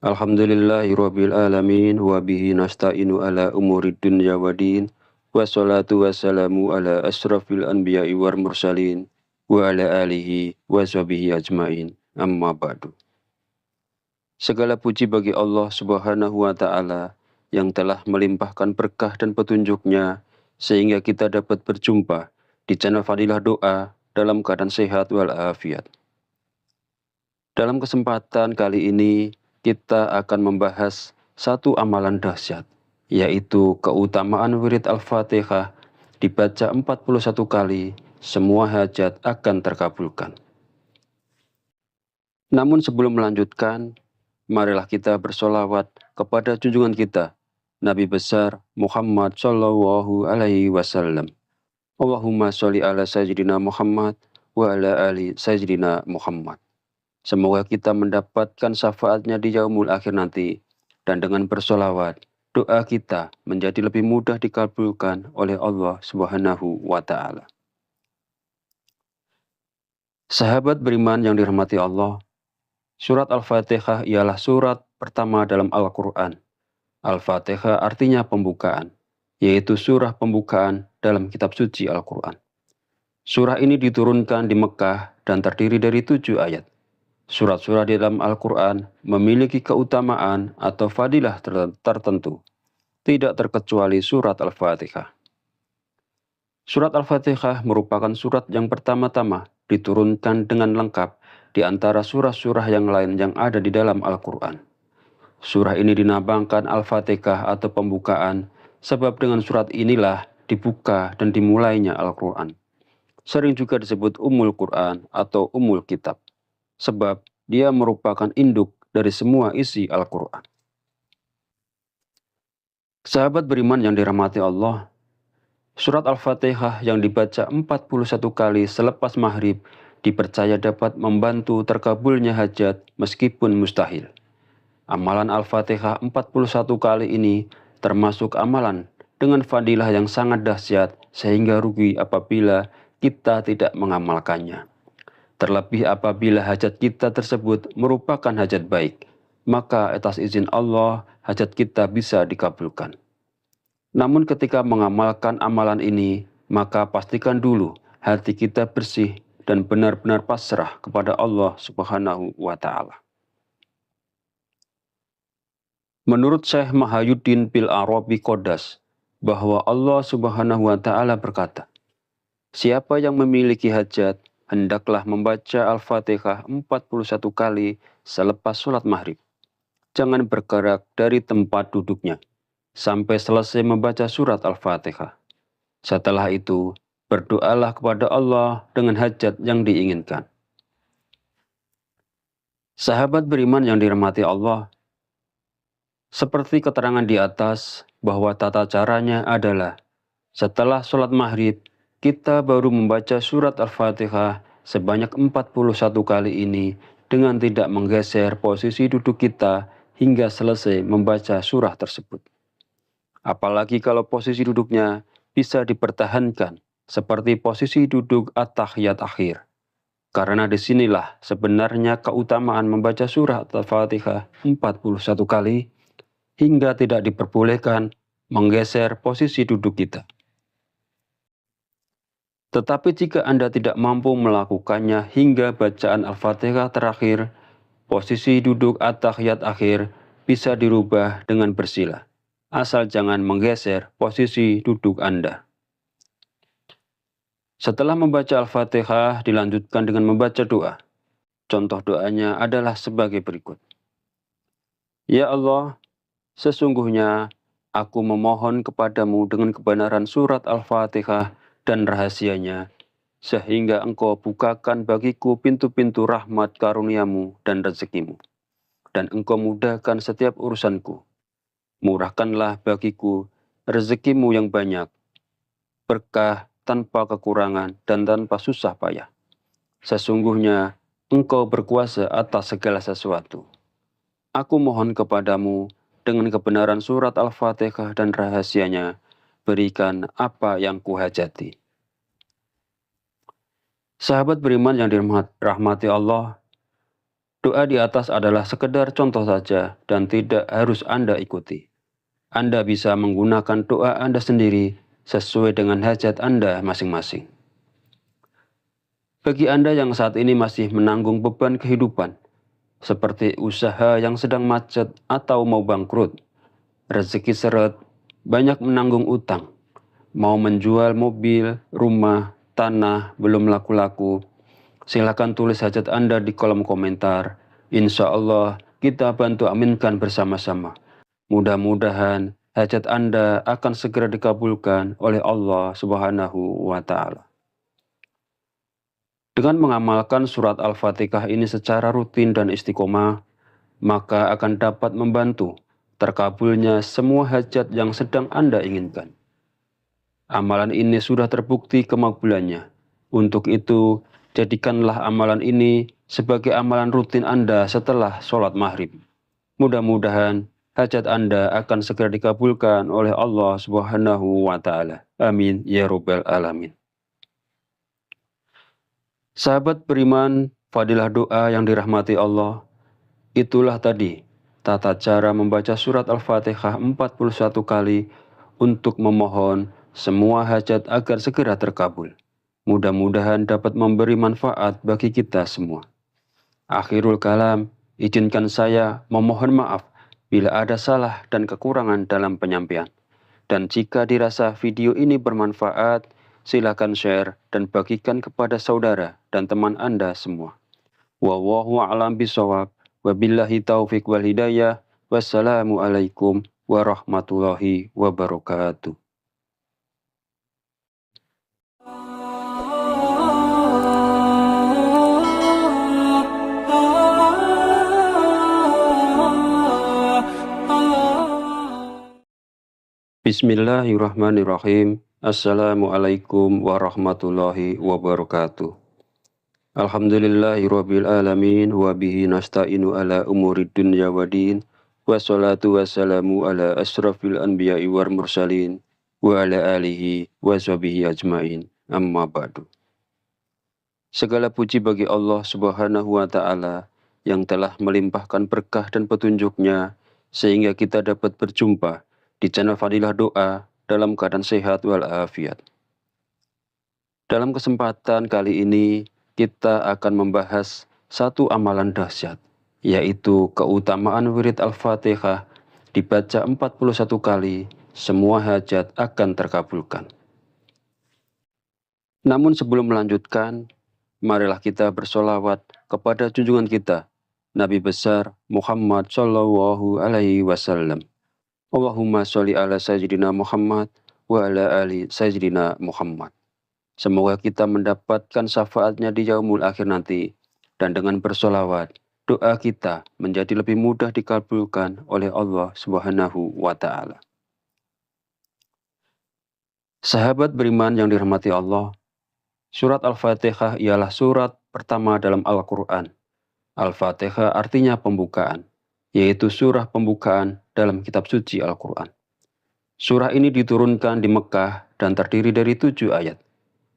Alhamdulillahirabbil alamin wa bihi nasta'inu ala umurid dunya waddin. Wassalatu wassalamu ala asrafil anbiya'i wal mursalin wa ala alihi wa sahbihi ajmain. Amma ba'du. Segala puji bagi Allah Subhanahu wa taala yang telah melimpahkan berkah dan petunjuknya sehingga kita dapat berjumpa di channel Fadilah Doa dalam keadaan sehat walafiat. Dalam kesempatan kali ini, kita akan membahas satu amalan dahsyat, yaitu keutamaan wirid Al-Fatihah dibaca 41 kali, semua hajat akan terkabulkan. Namun sebelum melanjutkan, marilah kita bersolawat kepada junjungan kita, Nabi besar Muhammad Shallallahu Alaihi Wasallam. Allahumma sholli ala Sayyidina Muhammad wa ala ali Sayyidina Muhammad. Semoga kita mendapatkan syafaatnya di yaumul akhir nanti. Dan dengan bersolawat, doa kita menjadi lebih mudah dikabulkan oleh Allah Subhanahu wa Ta'ala. Sahabat beriman yang dirahmati Allah, surat Al-Fatihah ialah surat pertama dalam Al-Quran. Al-Fatihah artinya pembukaan, yaitu surah pembukaan dalam kitab suci Al-Quran. Surah ini diturunkan di Mekah dan terdiri dari 7 ayat. Surat-surat di dalam Al-Quran memiliki keutamaan atau fadilah tertentu, tidak terkecuali surat Al-Fatihah. Surat Al-Fatihah merupakan surat yang pertama-tama diturunkan dengan lengkap di antara surah-surah yang lain yang ada di dalam Al-Quran. Surah ini dinamakan Al-Fatihah atau pembukaan, sebab dengan surat inilah dibuka dan dimulainya Al-Quran. Sering juga disebut Ummul Quran atau Ummul Kitab, sebab dia merupakan induk dari semua isi Al-Quran. Sahabat beriman yang dirahmati Allah, surat Al-Fatihah yang dibaca 41 kali selepas maghrib dipercaya dapat membantu terkabulnya hajat meskipun mustahil. Amalan Al-Fatihah 41 kali ini termasuk amalan dengan fadilah yang sangat dahsyat sehingga rugi apabila kita tidak mengamalkannya. Terlebih apabila hajat kita tersebut merupakan hajat baik, maka atas izin Allah hajat kita bisa dikabulkan. Namun ketika mengamalkan amalan ini, maka pastikan dulu hati kita bersih dan benar-benar pasrah kepada Allah Subhanahu wa Ta'ala. Menurut Syekh Mahayuddin bil Arabi Qodas, bahwa Allah Subhanahu wa Ta'ala berkata, siapa yang memiliki hajat, hendaklah membaca Al-Fatihah 41 kali selepas sholat maghrib. Jangan bergerak dari tempat duduknya sampai selesai membaca surat Al-Fatihah. Setelah itu, berdoalah kepada Allah dengan hajat yang diinginkan. Sahabat beriman yang dirahmati Allah, seperti keterangan di atas bahwa tata caranya adalah setelah sholat maghrib, kita baru membaca surat Al-Fatihah sebanyak 41 kali ini dengan tidak menggeser posisi duduk kita hingga selesai membaca surah tersebut. Apalagi kalau posisi duduknya bisa dipertahankan seperti posisi duduk at-tahiyat akhir. Karena disinilah sebenarnya keutamaan membaca surah Al-Fatihah 41 kali hingga tidak diperbolehkan menggeser posisi duduk kita. Tetapi jika Anda tidak mampu melakukannya hingga bacaan Al-Fatihah terakhir, posisi duduk at-tahiyat akhir bisa dirubah dengan bersila, asal jangan menggeser posisi duduk Anda. Setelah membaca Al-Fatihah, dilanjutkan dengan membaca doa. Contoh doanya adalah sebagai berikut. Ya Allah, sesungguhnya aku memohon kepadamu dengan kebenaran surat Al-Fatihah dan rahasianya, sehingga engkau bukakan bagiku pintu-pintu rahmat karuniamu dan rezekimu, dan engkau mudahkan setiap urusanku. Murahkanlah bagiku rezekimu yang banyak, berkah tanpa kekurangan dan tanpa susah payah. Sesungguhnya engkau berkuasa atas segala sesuatu. Aku mohon kepadamu dengan kebenaran surat Al-Fatihah dan rahasianya, berikan apa yang kuhajati. Sahabat beriman yang dirahmati Allah, Doa di atas adalah sekedar contoh saja dan tidak harus Anda ikuti. Anda bisa menggunakan doa Anda sendiri sesuai dengan hajat Anda masing-masing. Bagi Anda yang saat ini masih menanggung beban kehidupan, seperti usaha yang sedang macet atau mau bangkrut, rezeki seret, banyak menanggung utang, mau menjual mobil, rumah, tanah, belum laku-laku, silakan tulis hajat Anda di kolom komentar. Insya Allah kita bantu aminkan bersama-sama. Mudah-mudahan hajat Anda akan segera dikabulkan oleh Allah Subhanahu wa Ta'ala. Dengan mengamalkan surat Al-Fatihah ini secara rutin dan istiqomah, maka akan dapat membantu terkabulnya semua hajat yang sedang Anda inginkan. Amalan ini sudah terbukti kemakbulannya. Untuk itu, jadikanlah amalan ini sebagai amalan rutin Anda setelah sholat maghrib. Mudah-mudahan hajat Anda akan segera dikabulkan oleh Allah Subhanahu wa Ta'ala. Amin ya Rabbal Alamin. Sahabat beriman, fadilah doa yang dirahmati Allah. Itulah tadi tata cara membaca surat Al-Fatihah 41 kali untuk memohon semua hajat agar segera terkabul. Mudah-mudahan dapat memberi manfaat bagi kita semua. Akhirul kalam, izinkan saya memohon maaf bila ada salah dan kekurangan dalam penyampaian. Dan jika dirasa video ini bermanfaat, silakan share dan bagikan kepada saudara dan teman Anda semua. Wallahu a'lam bishawab. Wabillahi taufik wal hidayah. Wassalamualaikum warahmatullahi wabarakatuh. Bismillahirrahmanirrahim. Assalamualaikum warahmatullahi wabarakatuh. Alhamdulillahirabbil alamin wa bihi nasta'inu ala umurid dunya waddin. Wassalatu wassalamu ala asrafil anbiya'i wal mursalin wa ala alihi wa sahbihi ajmain. Amma ba'du. Segala puji bagi Allah Subhanahu wa Ta'ala yang telah melimpahkan berkah dan petunjuknya sehingga kita dapat berjumpa di channel Fadilah Doa dalam keadaan sehat walafiat. Dalam kesempatan kali ini kita akan membahas satu amalan dahsyat, yaitu keutamaan wirid Al-Fatihah dibaca 41 kali, semua hajat akan terkabulkan. Namun sebelum melanjutkan, marilah kita bersolawat kepada junjungan kita, Nabi besar Muhammad Shallallahu Alaihi Wasallam. Allahumma sholli ala sayyidina Muhammad wa ala ali sayyidina Muhammad. Semoga kita mendapatkan syafaatnya di yaumul akhir nanti, dan dengan bersolawat, doa kita menjadi lebih mudah dikabulkan oleh Allah Subhanahu wa Ta'ala. Sahabat beriman yang dirahmati Allah, surat Al-Fatihah ialah surat pertama dalam Al-Quran. Al-Fatihah artinya pembukaan, yaitu surah pembukaan dalam kitab suci Al-Quran. Surah ini diturunkan di Mekah dan terdiri dari 7 ayat.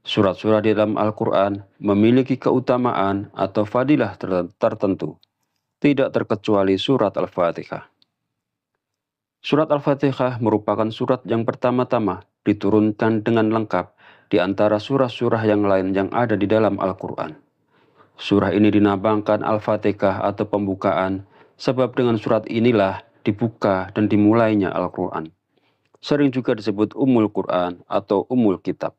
Surat-surat di dalam Al-Quran memiliki keutamaan atau fadilah tertentu, tidak terkecuali surat Al-Fatihah. Surat Al-Fatihah merupakan surat yang pertama-tama diturunkan dengan lengkap di antara surah-surah yang lain yang ada di dalam Al-Quran. Surah ini dinamakan Al-Fatihah atau pembukaan, sebab dengan surat inilah dibuka dan dimulainya Al-Quran. Sering juga disebut Ummul Quran atau Ummul Kitab,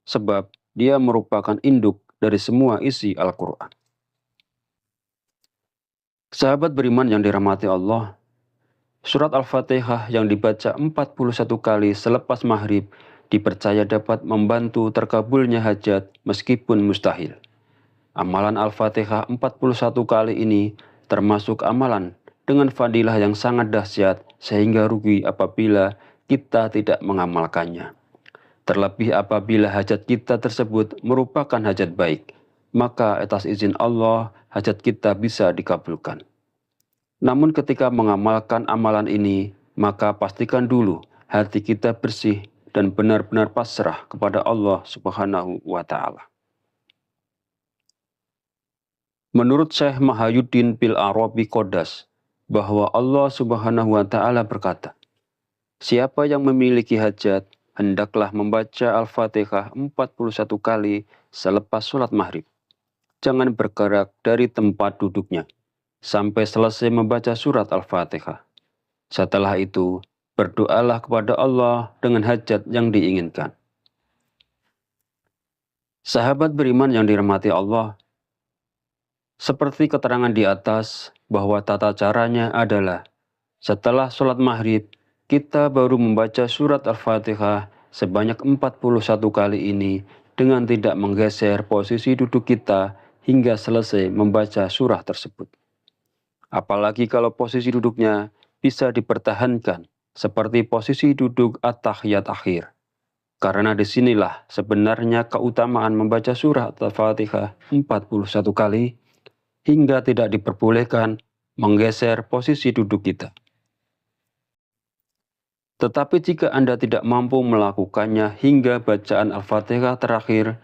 sebab dia merupakan induk dari semua isi Al-Quran. Sahabat beriman yang dirahmati Allah, surat Al-Fatihah yang dibaca 41 kali selepas maghrib dipercaya dapat membantu terkabulnya hajat meskipun mustahil. Amalan Al-Fatihah 41 kali ini termasuk amalan dengan fadilah yang sangat dahsyat sehingga rugi apabila kita tidak mengamalkannya. Terlebih apabila hajat kita tersebut merupakan hajat baik, maka atas izin Allah hajat kita bisa dikabulkan. Namun ketika mengamalkan amalan ini, maka pastikan dulu hati kita bersih dan benar-benar pasrah kepada Allah Subhanahu wa Ta'ala. Menurut Syekh Mahayuddin bil Arabi Qodas, bahwa Allah Subhanahu wa Ta'ala berkata, "Siapa yang memiliki hajat, hendaklah membaca Al-Fatihah 41 kali selepas sholat maghrib. Jangan bergerak dari tempat duduknya sampai selesai membaca surat Al-Fatihah. Setelah itu, berdoalah kepada Allah dengan hajat yang diinginkan." Sahabat beriman yang dirahmati Allah, seperti keterangan di atas bahwa tata caranya adalah setelah sholat maghrib, kita baru membaca surat Al-Fatihah sebanyak 41 kali ini dengan tidak menggeser posisi duduk kita hingga selesai membaca surah tersebut. Apalagi kalau posisi duduknya bisa dipertahankan seperti posisi duduk at-tahiyat akhir. Karena disinilah sebenarnya keutamaan membaca surah Al-Fatihah 41 kali hingga tidak diperbolehkan menggeser posisi duduk kita. Tetapi jika Anda tidak mampu melakukannya hingga bacaan Al-Fatihah terakhir,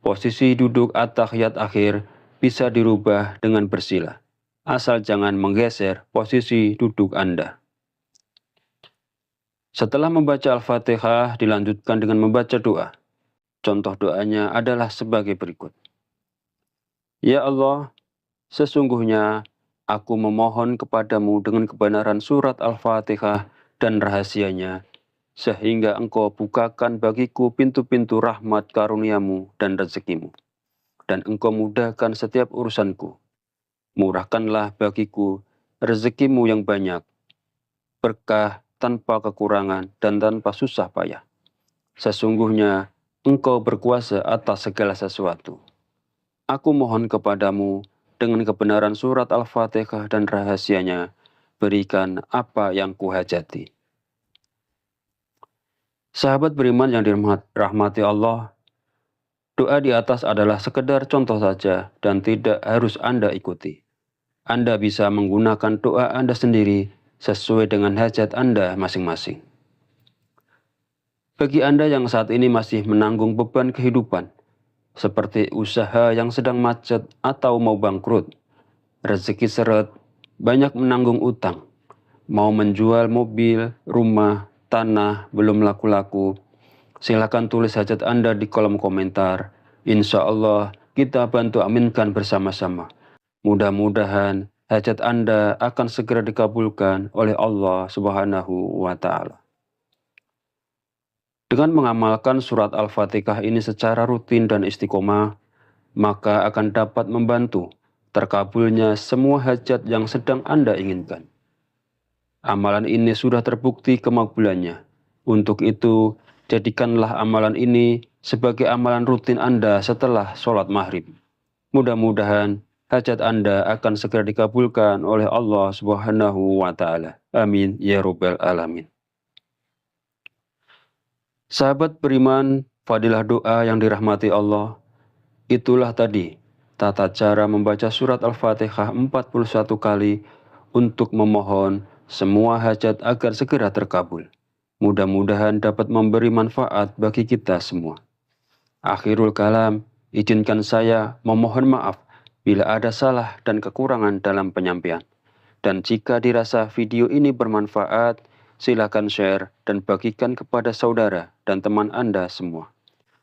posisi duduk at-tahiyat akhir bisa dirubah dengan bersila, asal jangan menggeser posisi duduk Anda. Setelah membaca Al-Fatihah, dilanjutkan dengan membaca doa. Contoh doanya adalah sebagai berikut. Ya Allah, sesungguhnya aku memohon kepadamu dengan kebenaran surat Al-Fatihah dan rahasianya, sehingga engkau bukakan bagiku pintu-pintu rahmat karuniamu dan rezekimu, dan engkau mudahkan setiap urusanku. Murahkanlah bagiku rezekimu yang banyak, berkah tanpa kekurangan dan tanpa susah payah. Sesungguhnya engkau berkuasa atas segala sesuatu. Aku mohon kepadamu dengan kebenaran surat Al-Fatihah dan rahasianya, berikan apa yang kuhajati. Sahabat beriman yang dirahmati Allah, doa di atas adalah sekedar contoh saja dan tidak harus Anda ikuti. Anda bisa menggunakan doa Anda sendiri sesuai dengan hajat Anda masing-masing. Bagi Anda yang saat ini masih menanggung beban kehidupan, seperti usaha yang sedang macet atau mau bangkrut, rezeki seret, banyak menanggung utang, mau menjual mobil, rumah, tanah, belum laku-laku, silakan tulis hajat Anda di kolom komentar. Insya Allah kita bantu aminkan bersama-sama. Mudah-mudahan hajat Anda akan segera dikabulkan oleh Allah Subhanahu wa Ta'ala. Dengan mengamalkan surat Al-Fatihah ini secara rutin dan istiqomah, maka akan dapat membantu terkabulnya semua hajat yang sedang Anda inginkan. Amalan ini sudah terbukti kemakbulannya. Untuk itu, jadikanlah amalan ini sebagai amalan rutin Anda setelah sholat maghrib. Mudah-mudahan hajat Anda akan segera dikabulkan oleh Allah Subhanahu wa Ta'ala. Amin ya Rabbal Alamin. Sahabat beriman, fadilah doa yang dirahmati Allah, itulah tadi tata cara membaca surat Al-Fatihah 41 kali untuk memohon semua hajat agar segera terkabul. Mudah-mudahan dapat memberi manfaat bagi kita semua. Akhirul kalam, izinkan saya memohon maaf bila ada salah dan kekurangan dalam penyampaian. Dan jika dirasa video ini bermanfaat, silakan share dan bagikan kepada saudara dan teman Anda semua.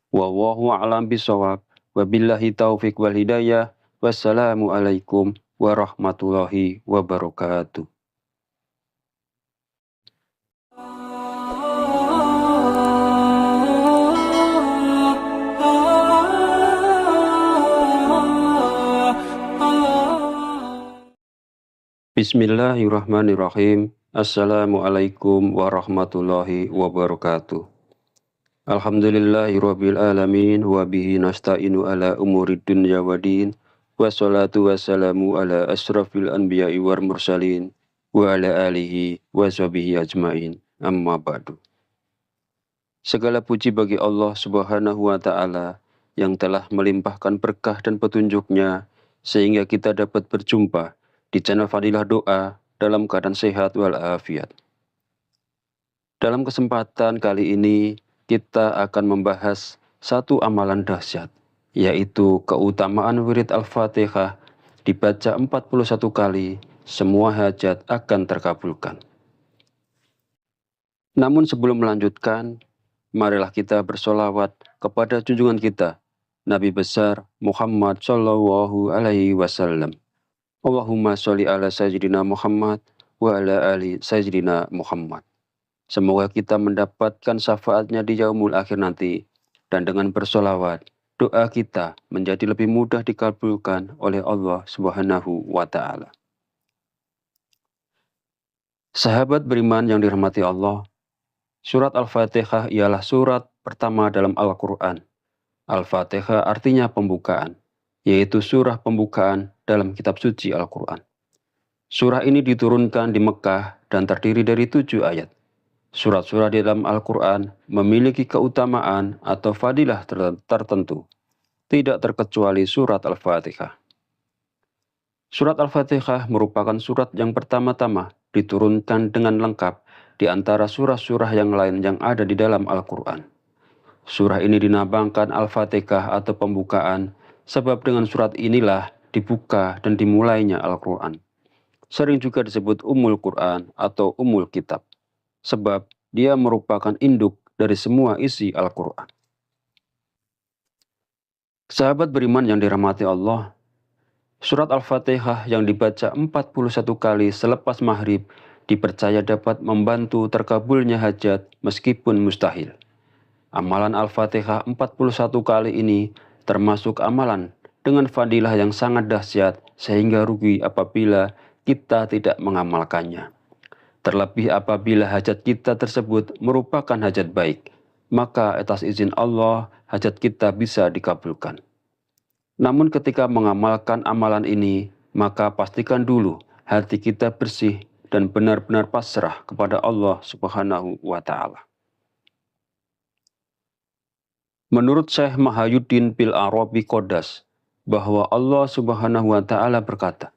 Wallahu a'lam bishawab. Wabillahi taufiq wal hidayah. Wassalamualaikum warahmatullahi wabarakatuh. Bismillahirrahmanirrahim. Assalamualaikum warahmatullahi wabarakatuh. Alhamdulillahirabbil alamin wa bihi nasta'inu ala umurid dunya waddin. Wassalatu wassalamu ala asrafil anbiya'i wal mursalin wa ala alihi wa sahbihi ajmain. Amma ba'du. Segala puji bagi Allah Subhanahu wa Ta'ala yang telah melimpahkan berkah dan petunjuknya sehingga kita dapat berjumpa di channel Fadilah Doa dalam keadaan sehat walafiat. Dalam kesempatan kali ini kita akan membahas satu amalan dahsyat, yaitu keutamaan wirid Al-Fatihah dibaca 41 kali, semua hajat akan terkabulkan. Namun sebelum melanjutkan, marilah kita bersolawat kepada junjungan kita, Nabi besar Muhammad Shallallahu Alaihi Wasallam. Allahumma sholli ala Sayyidina Muhammad wa ala ali Sayyidina Muhammad. Semoga kita mendapatkan syafaatnya di yaumul akhir nanti, dan dengan bersolawat, doa kita menjadi lebih mudah dikabulkan oleh Allah Subhanahu wa Ta'ala. Sahabat beriman yang dirahmati Allah, surat Al-Fatihah ialah surat pertama dalam Al-Quran. Al-Fatihah artinya pembukaan, yaitu surah pembukaan dalam kitab suci Al-Quran. Surah ini diturunkan di Mekah dan terdiri dari 7 ayat. Surat-surat di dalam Al-Quran memiliki keutamaan atau fadilah tertentu, tidak terkecuali surat Al-Fatihah. Surat Al-Fatihah merupakan surat yang pertama-tama diturunkan dengan lengkap di antara surah-surah yang lain yang ada di dalam Al-Quran. Surah ini dinamakan Al-Fatihah atau pembukaan, sebab dengan surat inilah dibuka dan dimulainya Al-Quran. Sering juga disebut Ummul Quran atau Ummul Kitab, sebab dia merupakan induk dari semua isi Al-Quran. Sahabat beriman yang dirahmati Allah, surat Al-Fatihah yang dibaca 41 kali selepas maghrib dipercaya dapat membantu terkabulnya hajat meskipun mustahil. Amalan Al-Fatihah 41 kali ini termasuk amalan dengan fadilah yang sangat dahsyat sehingga rugi apabila kita tidak mengamalkannya. Terlebih apabila hajat kita tersebut merupakan hajat baik, maka atas izin Allah hajat kita bisa dikabulkan. Namun ketika mengamalkan amalan ini, maka pastikan dulu hati kita bersih dan benar-benar pasrah kepada Allah Subhanahu wa Ta'ala. Menurut Syekh Mahayuddin bil Arabi Qodas, bahwa Allah Subhanahu wa Ta'ala berkata,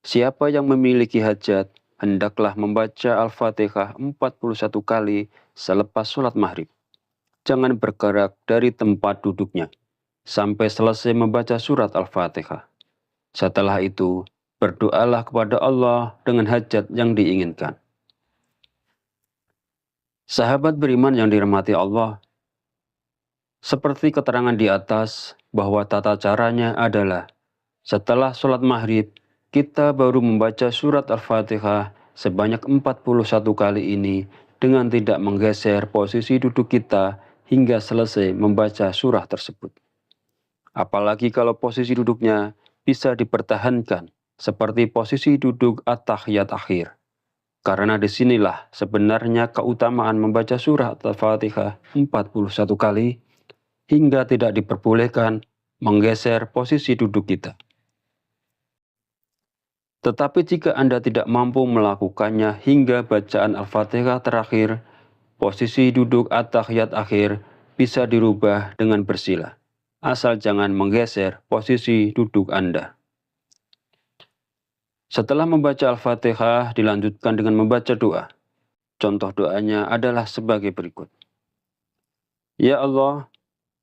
siapa yang memiliki hajat, hendaklah membaca Al-Fatihah 41 kali selepas sholat maghrib. Jangan bergerak dari tempat duduknya sampai selesai membaca surat Al-Fatihah. Setelah itu, berdoalah kepada Allah dengan hajat yang diinginkan. Sahabat beriman yang dirahmati Allah, seperti keterangan di atas bahwa tata caranya adalah setelah sholat maghrib, kita baru membaca surat Al-Fatihah sebanyak 41 kali ini dengan tidak menggeser posisi duduk kita hingga selesai membaca surah tersebut. Apalagi kalau posisi duduknya bisa dipertahankan seperti posisi duduk at-tahiyat akhir. Karena disinilah sebenarnya keutamaan membaca surah Al-Fatihah 41 kali hingga tidak diperbolehkan menggeser posisi duduk kita. Tetapi jika Anda tidak mampu melakukannya hingga bacaan Al-Fatihah terakhir, posisi duduk at-tahiyat akhir bisa dirubah dengan bersila, asal jangan menggeser posisi duduk Anda. Setelah membaca Al-Fatihah, dilanjutkan dengan membaca doa. Contoh doanya adalah sebagai berikut. Ya Allah,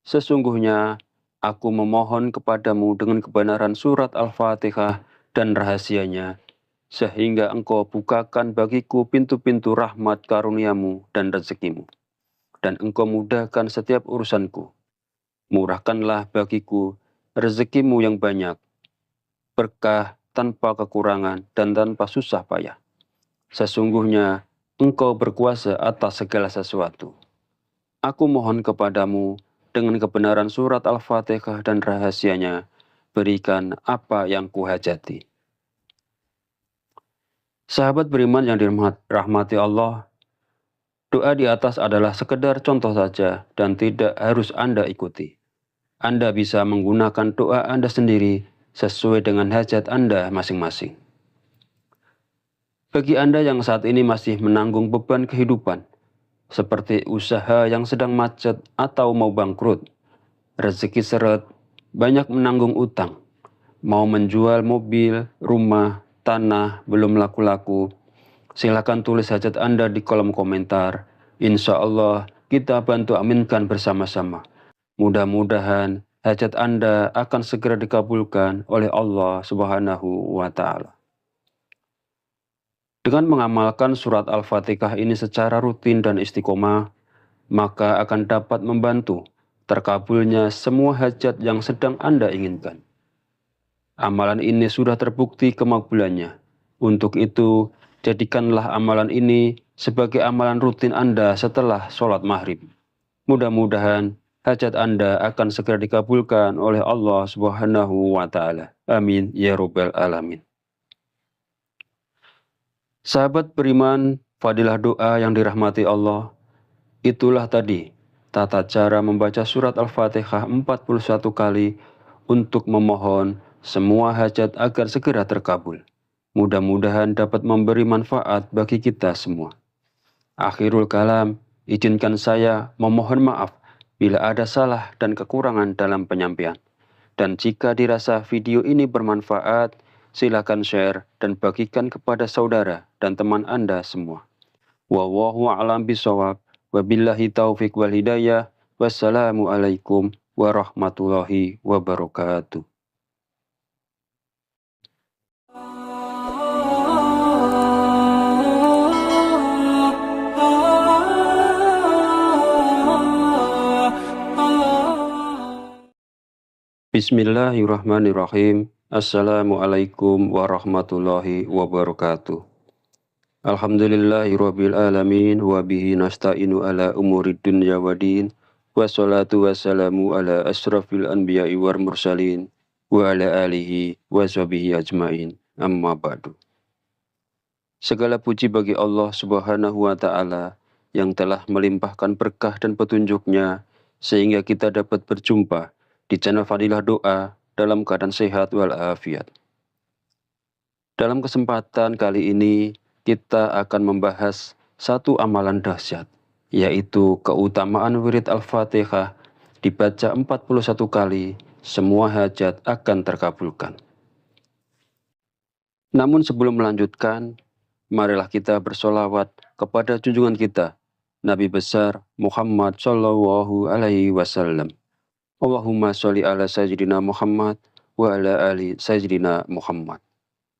sesungguhnya aku memohon kepadamu dengan kebenaran surat Al-Fatihah dan rahasianya, sehingga engkau bukakan bagiku pintu-pintu rahmat karuniamu dan rezekimu, dan engkau mudahkan setiap urusanku. Murahkanlah bagiku rezekimu yang banyak, berkah tanpa kekurangan dan tanpa susah payah. Sesungguhnya engkau berkuasa atas segala sesuatu. Aku mohon kepadamu dengan kebenaran surat Al-Fatihah dan rahasianya, berikan apa yang kuhajati. Sahabat beriman yang dirahmati Allah, doa di atas adalah sekedar contoh saja dan tidak harus Anda ikuti. Anda bisa menggunakan doa Anda sendiri sesuai dengan hajat Anda masing-masing. Bagi Anda yang saat ini masih menanggung beban kehidupan, seperti usaha yang sedang macet atau mau bangkrut, rezeki seret, banyak menanggung utang, mau menjual mobil, rumah, tanah, belum laku-laku, silakan tulis hajat Anda di kolom komentar. Insya Allah kita bantu aminkan bersama-sama. Mudah-mudahan hajat Anda akan segera dikabulkan oleh Allah Subhanahu wa Ta'ala. Dengan mengamalkan surat Al-Fatihah ini secara rutin dan istiqomah, maka akan dapat membantu terkabulnya semua hajat yang sedang Anda inginkan. Amalan ini sudah terbukti kemakbulannya. Untuk itu, jadikanlah amalan ini sebagai amalan rutin Anda setelah sholat maghrib. Mudah-mudahan hajat Anda akan segera dikabulkan oleh Allah Subhanahu wa Ta'ala. Amin ya Rabbal Alamin. Sahabat beriman, fadilah doa yang dirahmati Allah, itulah tadi tata cara membaca surat Al-Fatihah 41 kali untuk memohon semua hajat agar segera terkabul. Mudah-mudahan dapat memberi manfaat bagi kita semua. Akhirul kalam, izinkan saya memohon maaf bila ada salah dan kekurangan dalam penyampaian. Dan jika dirasa video ini bermanfaat, silakan share dan bagikan kepada saudara dan teman Anda semua. Wallahu a'lam bishawab. Wabillahi taufiq wal hidayah. Wassalamualaikum warahmatullahi wabarakatuh. Bismillahirrahmanirrahim. Assalamualaikum warahmatullahi wabarakatuh. Alhamdulillahirabbil alamin wa bihi nasta'inu ala umurid dunya waddin. Wassalatu wassalamu ala asrafil anbiya'i wal mursalin wa ala alihi wa sahbihi ajmain. Amma ba'du. Segala puji bagi Allah Subhanahu wa Ta'ala yang telah melimpahkan berkah dan petunjuknya sehingga kita dapat berjumpa di channel Fadilah Doa dalam keadaan sehat walafiat. Dalam kesempatan kali ini kita akan membahas satu amalan dahsyat, yaitu keutamaan wirid Al-Fatihah dibaca 41 kali, semua hajat akan terkabulkan. Namun sebelum melanjutkan, marilah kita bersolawat kepada junjungan kita, Nabi besar Muhammad Shallallahu Alaihi Wasallam. Allahumma sholli ala sayyidina Muhammad wa ala ali sayyidina Muhammad.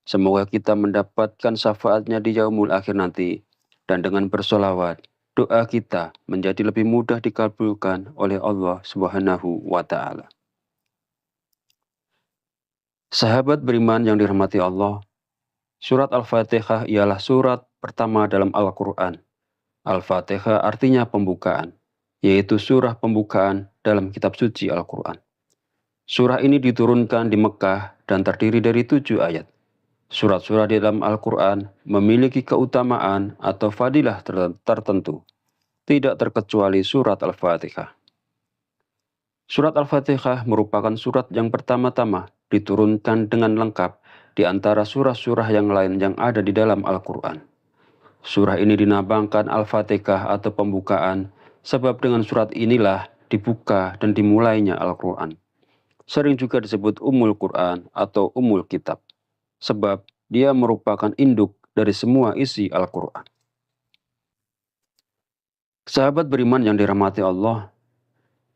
Semoga kita mendapatkan syafaatnya di yaumul akhir nanti, dan dengan bersolawat, doa kita menjadi lebih mudah dikabulkan oleh Allah Subhanahu wa Ta'ala. Sahabat beriman yang dirahmati Allah, surat Al-Fatihah ialah surat pertama dalam Al-Quran. Al-Fatihah artinya pembukaan, yaitu surah pembukaan dalam kitab suci Al-Quran. Surah ini diturunkan di Mekah dan terdiri dari 7 ayat. Surat-surat di dalam Al-Quran memiliki keutamaan atau fadilah tertentu, tidak terkecuali surat Al-Fatihah. Surat Al-Fatihah merupakan surat yang pertama-tama diturunkan dengan lengkap di antara surah-surah yang lain yang ada di dalam Al-Quran. Surah ini dinamakan Al-Fatihah atau pembukaan, sebab dengan surat inilah dibuka dan dimulainya Al-Quran. Sering juga disebut Ummul Quran atau Ummul Kitab, sebab dia merupakan induk dari semua isi Al-Quran. Sahabat beriman yang dirahmati Allah,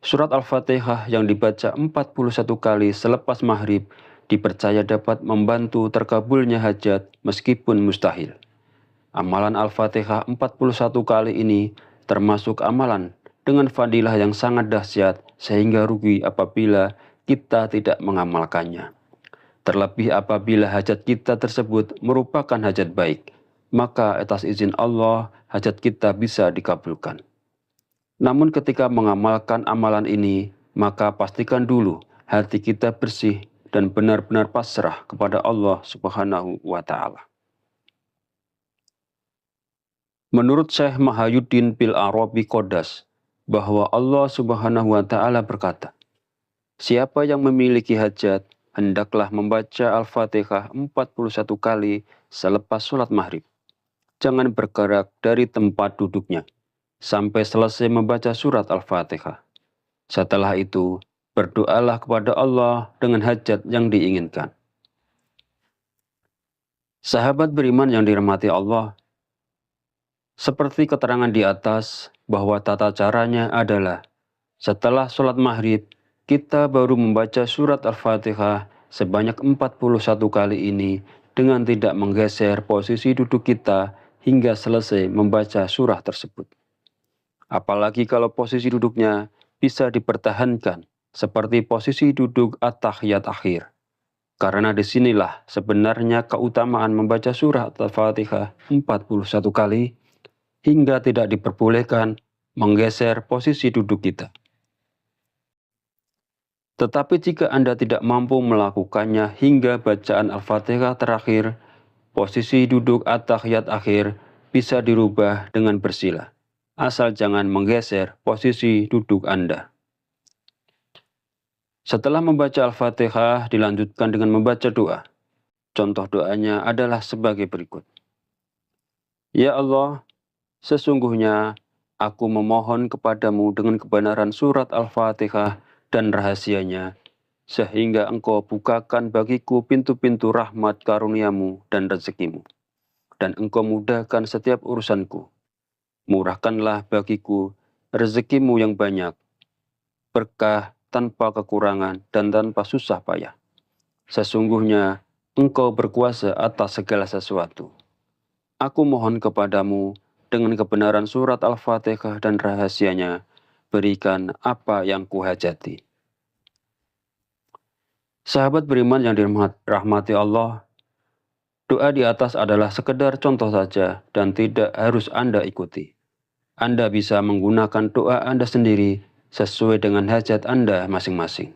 surat Al-Fatihah yang dibaca 41 kali selepas maghrib dipercaya dapat membantu terkabulnya hajat meskipun mustahil. Amalan Al-Fatihah 41 kali ini termasuk amalan dengan fadilah yang sangat dahsyat sehingga rugi apabila kita tidak mengamalkannya. Terlebih apabila hajat kita tersebut merupakan hajat baik, maka atas izin Allah hajat kita bisa dikabulkan. Namun ketika mengamalkan amalan ini, maka pastikan dulu hati kita bersih dan benar-benar pasrah kepada Allah Subhanahu wa Ta'ala. Menurut Syekh Mahayuddin bil Arabi Qodas, bahwa Allah Subhanahu wa Ta'ala berkata, siapa yang memiliki hajat, hendaklah membaca Al-Fatihah 41 kali selepas sholat maghrib. Jangan bergerak dari tempat duduknya sampai selesai membaca surat Al-Fatihah. Setelah itu, berdoalah kepada Allah dengan hajat yang diinginkan. Sahabat beriman yang dirahmati Allah, seperti keterangan di atas bahwa tata caranya adalah setelah sholat maghrib, kita baru membaca surat Al-Fatihah sebanyak 41 kali ini dengan tidak menggeser posisi duduk kita hingga selesai membaca surah tersebut. Apalagi kalau posisi duduknya bisa dipertahankan seperti posisi duduk at-tahiyat akhir. Karena disinilah sebenarnya keutamaan membaca surah Al-Fatihah 41 kali hingga tidak diperbolehkan menggeser posisi duduk kita. Tetapi jika Anda tidak mampu melakukannya hingga bacaan Al-Fatihah terakhir, posisi duduk at-tahiyat akhir bisa dirubah dengan bersila, asal jangan menggeser posisi duduk Anda. Setelah membaca Al-Fatihah, dilanjutkan dengan membaca doa. Contoh doanya adalah sebagai berikut. Ya Allah, sesungguhnya aku memohon kepadamu dengan kebenaran surat Al-Fatihah dan rahasianya, sehingga engkau bukakan bagiku pintu-pintu rahmat karuniamu dan rezekimu, dan engkau mudahkan setiap urusanku. Murahkanlah bagiku rezekimu yang banyak, berkah tanpa kekurangan dan tanpa susah payah. Sesungguhnya engkau berkuasa atas segala sesuatu. Aku mohon kepadamu dengan kebenaran surat Al-Fatihah dan rahasianya, berikan apa yang kuhajati. Sahabat beriman yang dirahmati Allah, doa di atas adalah sekedar contoh saja dan tidak harus Anda ikuti. Anda bisa menggunakan doa Anda sendiri sesuai dengan hajat Anda masing-masing.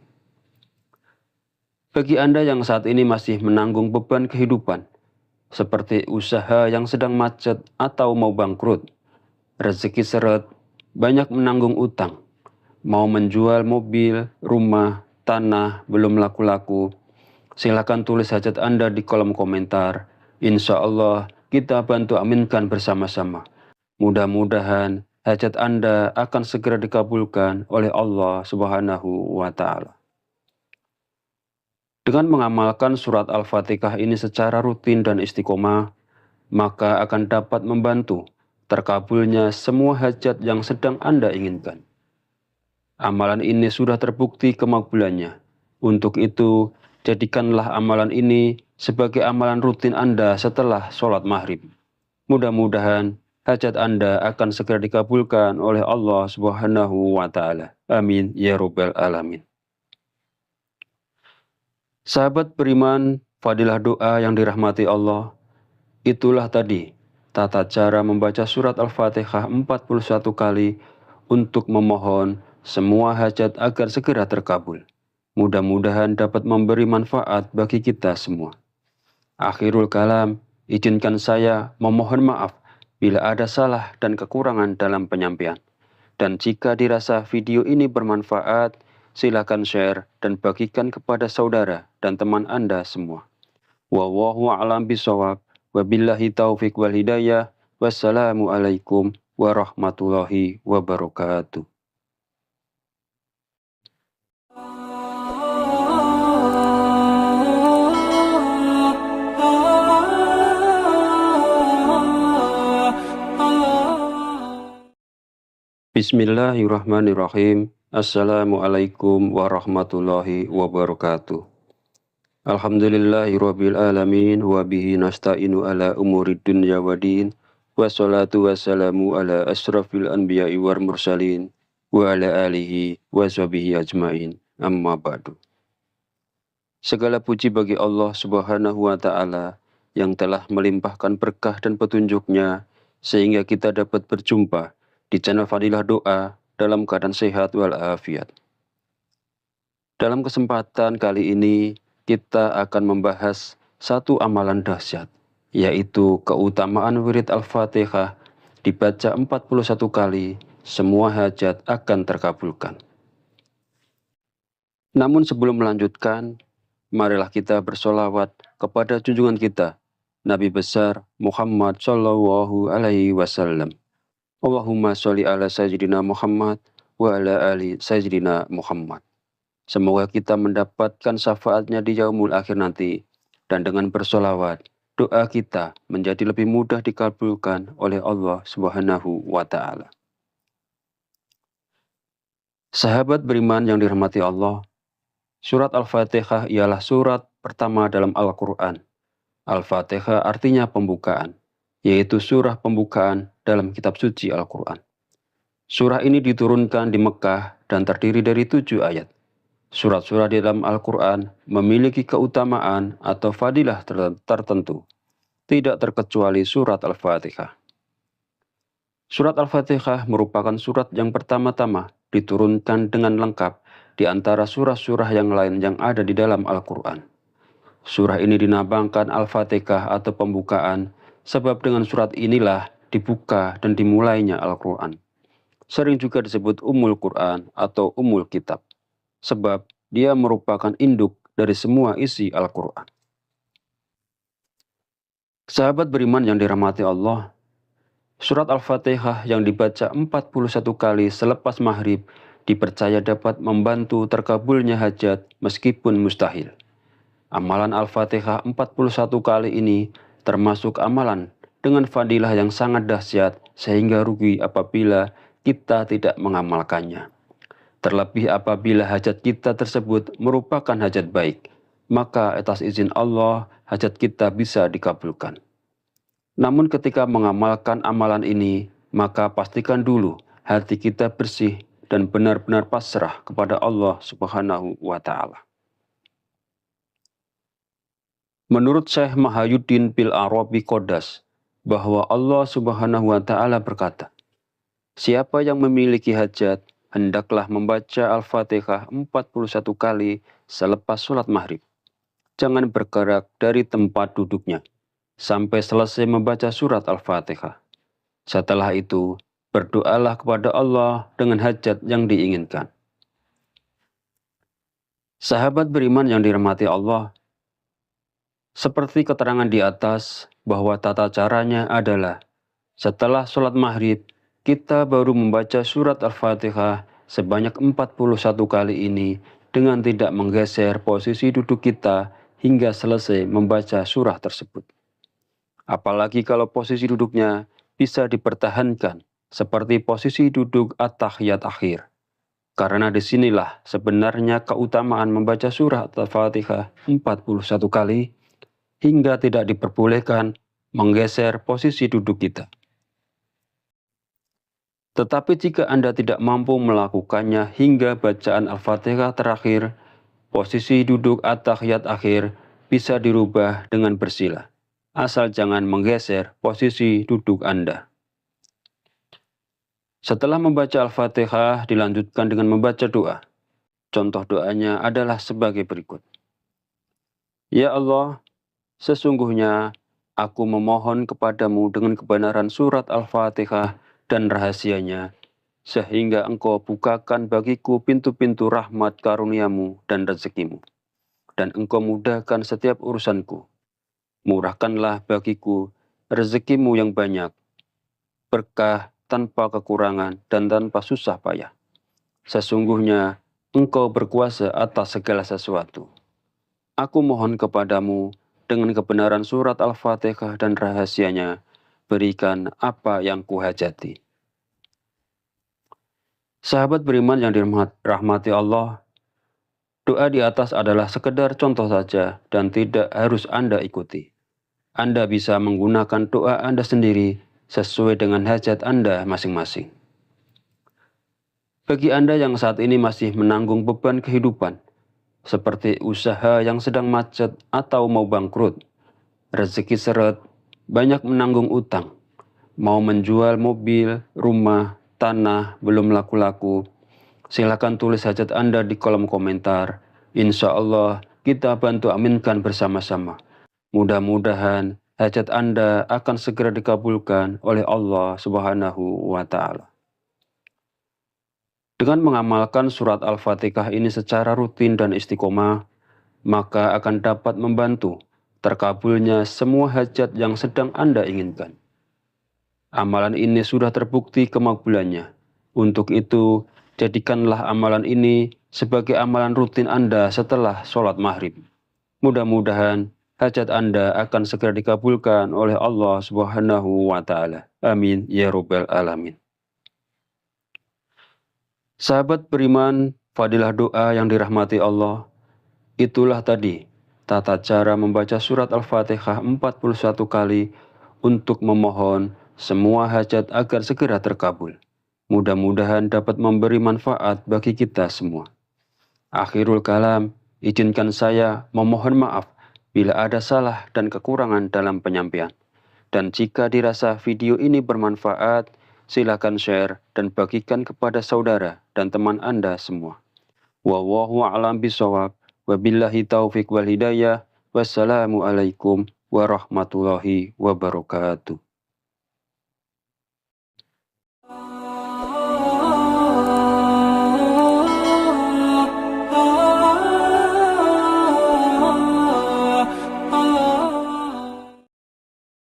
Bagi Anda yang saat ini masih menanggung beban kehidupan, seperti usaha yang sedang macet atau mau bangkrut, rezeki seret, banyak menanggung utang, mau menjual mobil, rumah, tanah, belum laku-laku, silakan tulis hajat Anda di kolom komentar. Insya Allah kita bantu aminkan bersama-sama. Mudah-mudahan hajat Anda akan segera dikabulkan oleh Allah Subhanahu wa Ta'ala. Dengan mengamalkan surat Al-Fatihah ini secara rutin dan istiqomah, maka akan dapat membantu terkabulnya semua hajat yang sedang Anda inginkan. Amalan ini sudah terbukti kemakbulannya. Untuk itu, jadikanlah amalan ini sebagai amalan rutin Anda setelah sholat maghrib. Mudah-mudahan hajat Anda akan segera dikabulkan oleh Allah Subhanahu wa Ta'ala. Amin ya Rabbal Alamin. Sahabat beriman, fadilah doa yang dirahmati Allah, itulah tadi tata cara membaca surat Al-Fatihah 41 kali untuk memohon semua hajat agar segera terkabul. Mudah-mudahan dapat memberi manfaat bagi kita semua. Akhirul kalam, izinkan saya memohon maaf bila ada salah dan kekurangan dalam penyampaian. Dan jika dirasa video ini bermanfaat, silakan share dan bagikan kepada saudara dan teman Anda semua. Wallahu a'lam bishawab. Wabillahi taufik wal hidayah. Wassalamualaikum warahmatullahi wabarakatuh. Bismillahirrahmanirrahim. Assalamualaikum warahmatullahi wabarakatuh. Alhamdulillahirabbil alamin wa bihi nasta'inu ala umurid dunya waddin. Wassalatu wassalamu ala asrafil anbiya'i wal mursalin wa ala alihi wa sahbihi ajmain. Amma ba'du. Segala puji bagi Allah Subhanahu wa Ta'ala yang telah melimpahkan berkah dan petunjuknya sehingga kita dapat berjumpa di channel Fadilah Doa dalam keadaan sehat walafiat. Dalam kesempatan kali ini kita akan membahas satu amalan dahsyat, yaitu keutamaan wirid Al-Fatihah dibaca 41 kali, semua hajat akan terkabulkan. Namun sebelum melanjutkan, marilah kita bersolawat kepada junjungan kita, Nabi besar Muhammad Sallallahu Alaihi Wasallam. Allahumma sholli ala sayyidina Muhammad wa ala ali sayyidina Muhammad. Semoga kita mendapatkan syafaatnya di yaumul akhir nanti, dan dengan bersolawat, doa kita menjadi lebih mudah dikabulkan oleh Allah Subhanahu wa Ta'ala. Sahabat beriman yang dirahmati Allah, surat Al-Fatihah ialah surat pertama dalam Al-Quran. Al-Fatihah artinya pembukaan, yaitu surah pembukaan dalam kitab suci Al-Quran. Surah ini diturunkan di Mekah dan terdiri dari 7 ayat. Surat-surat di dalam Al-Quran memiliki keutamaan atau fadilah tertentu, tidak terkecuali surat Al-Fatihah. Surat Al-Fatihah merupakan surat yang pertama-tama diturunkan dengan lengkap di antara surah-surah yang lain yang ada di dalam Al-Quran. Surah ini dinamakan Al-Fatihah atau pembukaan, sebab dengan surat inilah dibuka dan dimulainya Al-Quran. Sering juga disebut Ummul Quran atau Ummul Kitab, sebab dia merupakan induk dari semua isi Al-Quran. Sahabat beriman yang dirahmati Allah, surat Al-Fatihah yang dibaca 41 kali selepas maghrib dipercaya dapat membantu terkabulnya hajat meskipun mustahil. Amalan Al-Fatihah 41 kali ini termasuk amalan dengan fadilah yang sangat dahsyat sehingga rugi apabila kita tidak mengamalkannya. Terlebih apabila hajat kita tersebut merupakan hajat baik, maka atas izin Allah hajat kita bisa dikabulkan. Namun ketika mengamalkan amalan ini, maka pastikan dulu hati kita bersih dan benar-benar pasrah kepada Allah Subhanahu wa Ta'ala. Menurut Syekh Mahayuddin bil Arabi Qodas, bahwa Allah Subhanahu wa Ta'ala berkata, siapa yang memiliki hajat, hendaklah membaca Al-Fatihah 41 kali selepas sholat maghrib. Jangan bergerak dari tempat duduknya sampai selesai membaca surat Al-Fatihah. Setelah itu, berdoalah kepada Allah dengan hajat yang diinginkan. Sahabat beriman yang dirahmati Allah, seperti keterangan di atas bahwa tata caranya adalah setelah sholat maghrib, kita baru membaca surat Al-Fatihah sebanyak 41 kali ini dengan tidak menggeser posisi duduk kita hingga selesai membaca surah tersebut. Apalagi kalau posisi duduknya bisa dipertahankan seperti posisi duduk at-tahiyat akhir. Karena disinilah sebenarnya keutamaan membaca surah Al-Fatihah 41 kali hingga tidak diperbolehkan menggeser posisi duduk kita. Tetapi jika Anda tidak mampu melakukannya hingga bacaan Al-Fatihah terakhir, posisi duduk at-tahiyat akhir bisa dirubah dengan bersila. Asal jangan menggeser posisi duduk Anda. Setelah membaca Al-Fatihah, dilanjutkan dengan membaca doa. Contoh doanya adalah sebagai berikut. Ya Allah, sesungguhnya aku memohon kepadamu dengan kebenaran surat Al-Fatihah dan rahasianya, sehingga engkau bukakan bagiku pintu-pintu rahmat karuniamu dan rezekimu, dan engkau mudahkan setiap urusanku. Murahkanlah bagiku rezekimu yang banyak, berkah tanpa kekurangan dan tanpa susah payah. Sesungguhnya engkau berkuasa atas segala sesuatu. Aku mohon kepadamu dengan kebenaran surat Al-Fatihah dan rahasianya, berikan apa yang kuhajati. Sahabat beriman yang dirahmati Allah, doa di atas adalah sekedar contoh saja dan tidak harus Anda ikuti. Anda bisa menggunakan doa Anda sendiri sesuai dengan hajat Anda masing-masing. Bagi Anda yang saat ini masih menanggung beban kehidupan, seperti usaha yang sedang macet atau mau bangkrut, rezeki seret, banyak menanggung utang, mau menjual mobil, rumah, tanah, belum laku-laku, silakan tulis hajat Anda di kolom komentar. Insya Allah kita bantu aminkan bersama-sama. Mudah-mudahan hajat Anda akan segera dikabulkan oleh Allah Subhanahu wa Ta'ala. Dengan mengamalkan surat Al-Fatihah ini secara rutin dan istiqomah, maka akan dapat membantu terkabulnya semua hajat yang sedang Anda inginkan. Amalan ini sudah terbukti kemakbulannya. Untuk itu, jadikanlah amalan ini sebagai amalan rutin Anda setelah sholat maghrib. Mudah-mudahan hajat Anda akan segera dikabulkan oleh Allah Subhanahu wa Ta'ala. Amin ya Rabbal Alamin. Sahabat beriman, fadilah doa yang dirahmati Allah, itulah tadi tata cara membaca surat Al-Fatihah 41 kali untuk memohon semua hajat agar segera terkabul. Mudah-mudahan dapat memberi manfaat bagi kita semua. Akhirul kalam, izinkan saya memohon maaf bila ada salah dan kekurangan dalam penyampaian. Dan jika dirasa video ini bermanfaat, silakan share dan bagikan kepada saudara dan teman Anda semua. Wallahu a'lam bishawab. Wabillahi taufiq wal hidayah. Wassalamualaikum warahmatullahi wabarakatuh.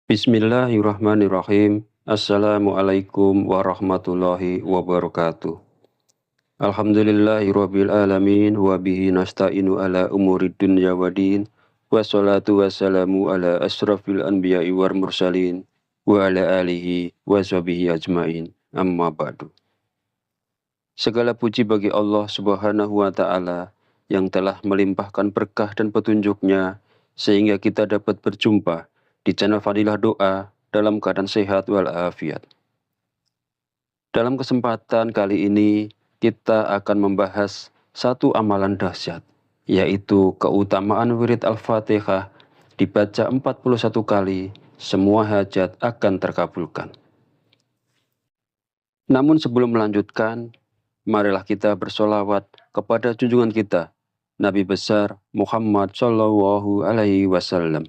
Bismillahirrahmanirrahim. Assalamualaikum warahmatullahi wabarakatuh. Alhamdulillahirabbil alamin wa bihi nasta'inu ala umurid dunya waddin. Wassalatu wassalamu ala asrafil anbiya'i wal mursalin wa ala alihi wa sahbihi ajmain. Amma ba'du. Segala puji bagi Allah Subhanahu wa taala yang telah melimpahkan berkah dan petunjuknya sehingga kita dapat berjumpa di channel Fadilah Doa dalam keadaan sehat walafiat. Dalam kesempatan kali ini kita akan membahas satu amalan dahsyat, yaitu keutamaan wirid Al-Fatihah dibaca 41 kali, semua hajat akan terkabulkan. Namun sebelum melanjutkan, marilah kita bersolawat kepada junjungan kita, Nabi besar Muhammad Shallallahu Alaihi Wasallam.